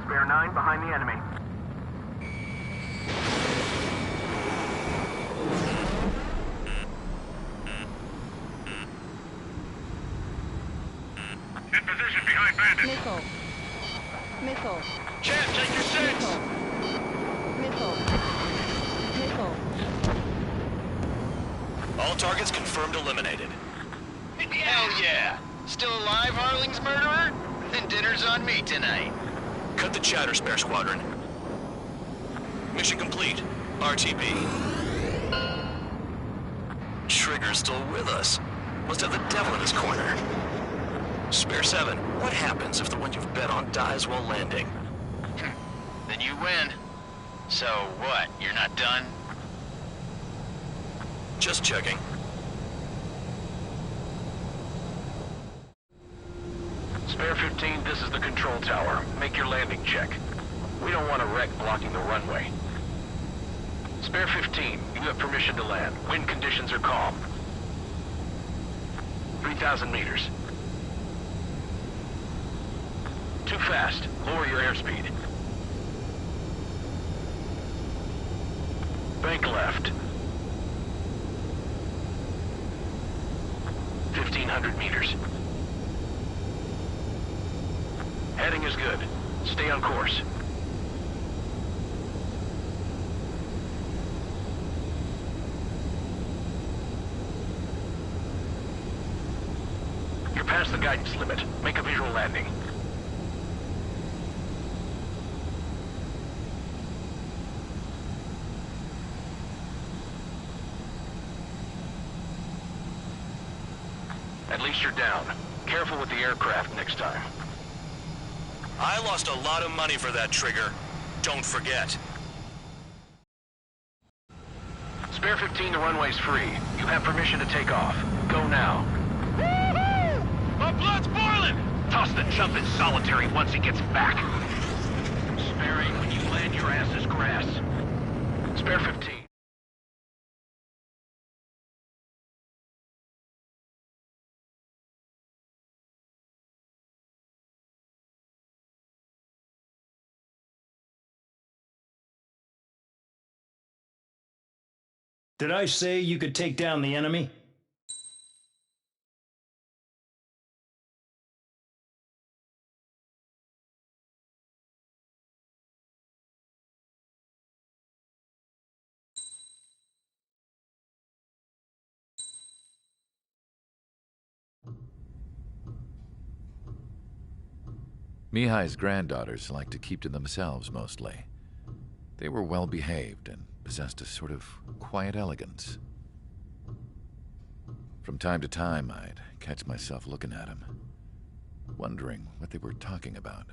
Spare 9 behind the enemy. In position behind bandit. Missile. Missile. Champ, take your six! Missile. Missile. All targets confirmed eliminated. Hell yeah! Still alive, Harling's murderer? Then dinner's on me tonight. Cut the chatter, Spare Squadron. Mission complete. RTB. Trigger's still with us. must have the devil in his corner. Spare 7, what happens if the one you've bet on dies while landing? Then you win. So what, you're not done? Just checking. Spare 15, this is the control tower. Make your landing check. We don't want a wreck blocking the runway. Spare 15, you have permission to land. Wind conditions are calm. 3,000 meters. Too fast. Lower your airspeed. Bank left. 1,500 meters. Heading is good. Stay on course. You're past the guidance limit. Make a visual landing. At least you're down. Careful with the aircraft next time. I lost a lot of money for that trigger. Don't forget. Spare 15, the runway's free. You have permission to take off. Go now. Woohoo! My blood's boiling! Toss the chump in solitary once he gets back. Spare 8, when you land, your ass is grass. Spare 15. Did I say you could take down the enemy? Mihai's granddaughters liked to keep to themselves mostly. They were well behaved and possessed a sort of quiet elegance. From time to time, I'd catch myself looking at them, wondering what they were talking about.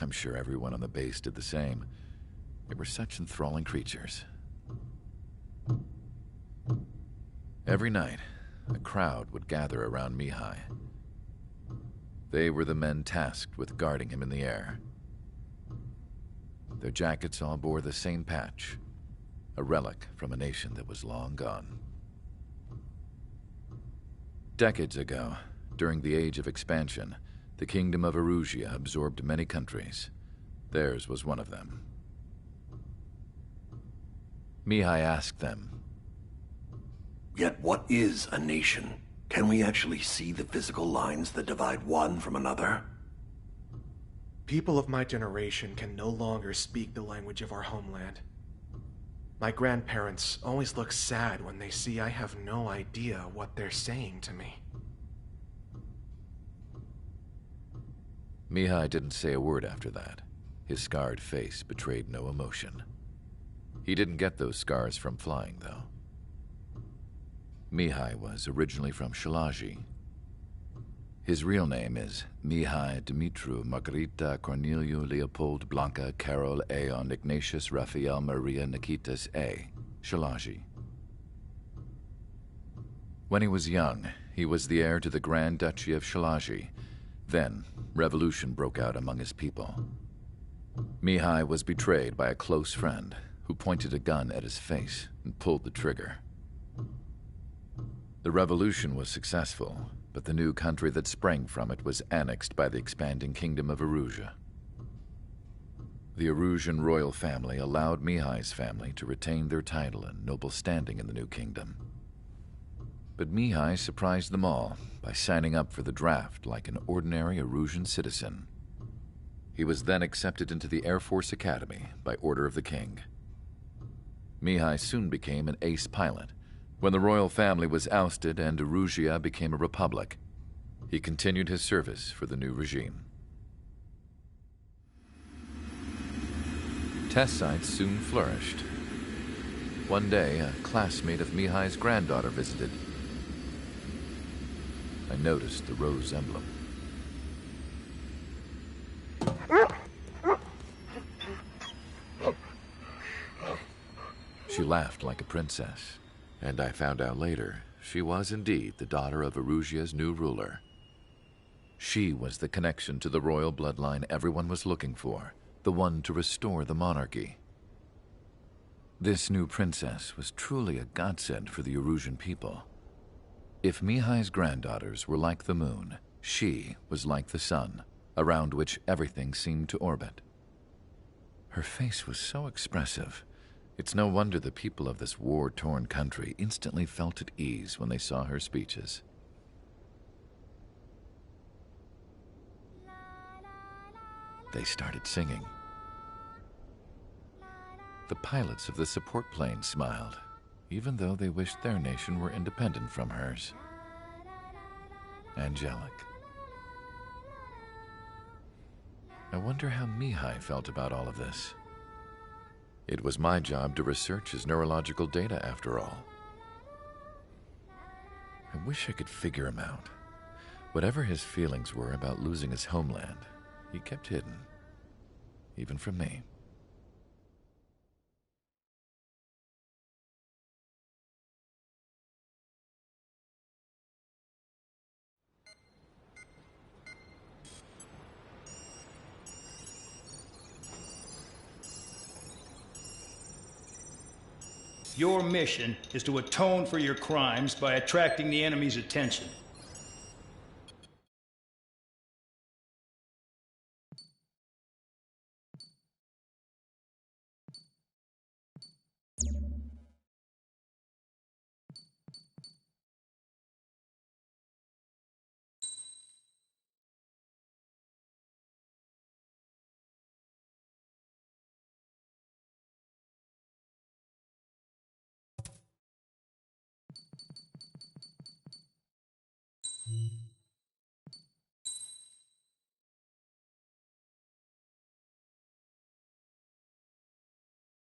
I'm sure everyone on the base did the same. They were such enthralling creatures. Every night, a crowd would gather around Mihai. They were the men tasked with guarding him in the air. Their jackets all bore the same patch, a relic from a nation that was long gone. Decades ago, during the Age of Expansion, the Kingdom of Erusia absorbed many countries. Theirs was one of them. Mihai asked them, "Yet what is a nation? Can we actually see the physical lines that divide one from another?" People of my generation can no longer speak the language of our homeland. My grandparents always look sad when they see I have no idea what they're saying to me. Mihai didn't say a word after that. His scarred face betrayed no emotion. He didn't get those scars from flying, though. Mihai was originally from Shilaji. His real name is Mihai Dumitru Margarita Corneliu Leopold Blanca Carol Aeon Ignatius Raphael Maria Nikitas A. Shilaji. When he was young, he was the heir to the Grand Duchy of Shilaji. Then, revolution broke out among his people. Mihai was betrayed by a close friend who pointed a gun at his face and pulled the trigger. The revolution was successful, but the new country that sprang from it was annexed by the expanding Kingdom of Erusia. The Erusian royal family allowed Mihai's family to retain their title and noble standing in the new kingdom. But Mihai surprised them all by signing up for the draft like an ordinary Erusian citizen. He was then accepted into the Air Force Academy by order of the king. Mihai soon became an ace pilot. When the royal family was ousted and Erusia became a republic, he continued his service for the new regime. Test sites soon flourished. One day, a classmate of Mihai's granddaughter visited. I noticed the rose emblem. She laughed like a princess, and I found out later she was indeed the daughter of Erusia's new ruler. She was the connection to the royal bloodline everyone was looking for, the one to restore the monarchy. This new princess was truly a godsend for the Erusian people. If Mihai's granddaughters were like the moon, she was like the sun, around which everything seemed to orbit. Her face was so expressive. It's no wonder the people of this war-torn country instantly felt at ease when they saw her speeches. They started singing. The pilots of the support plane smiled, even though they wished their nation were independent from hers. Angelic. I wonder how Mihai felt about all of this. It was my job to research his neurological data, after all. I wish I could figure him out. Whatever his feelings were about losing his homeland, he kept hidden, even from me. Your mission is to atone for your crimes by attracting the enemy's attention.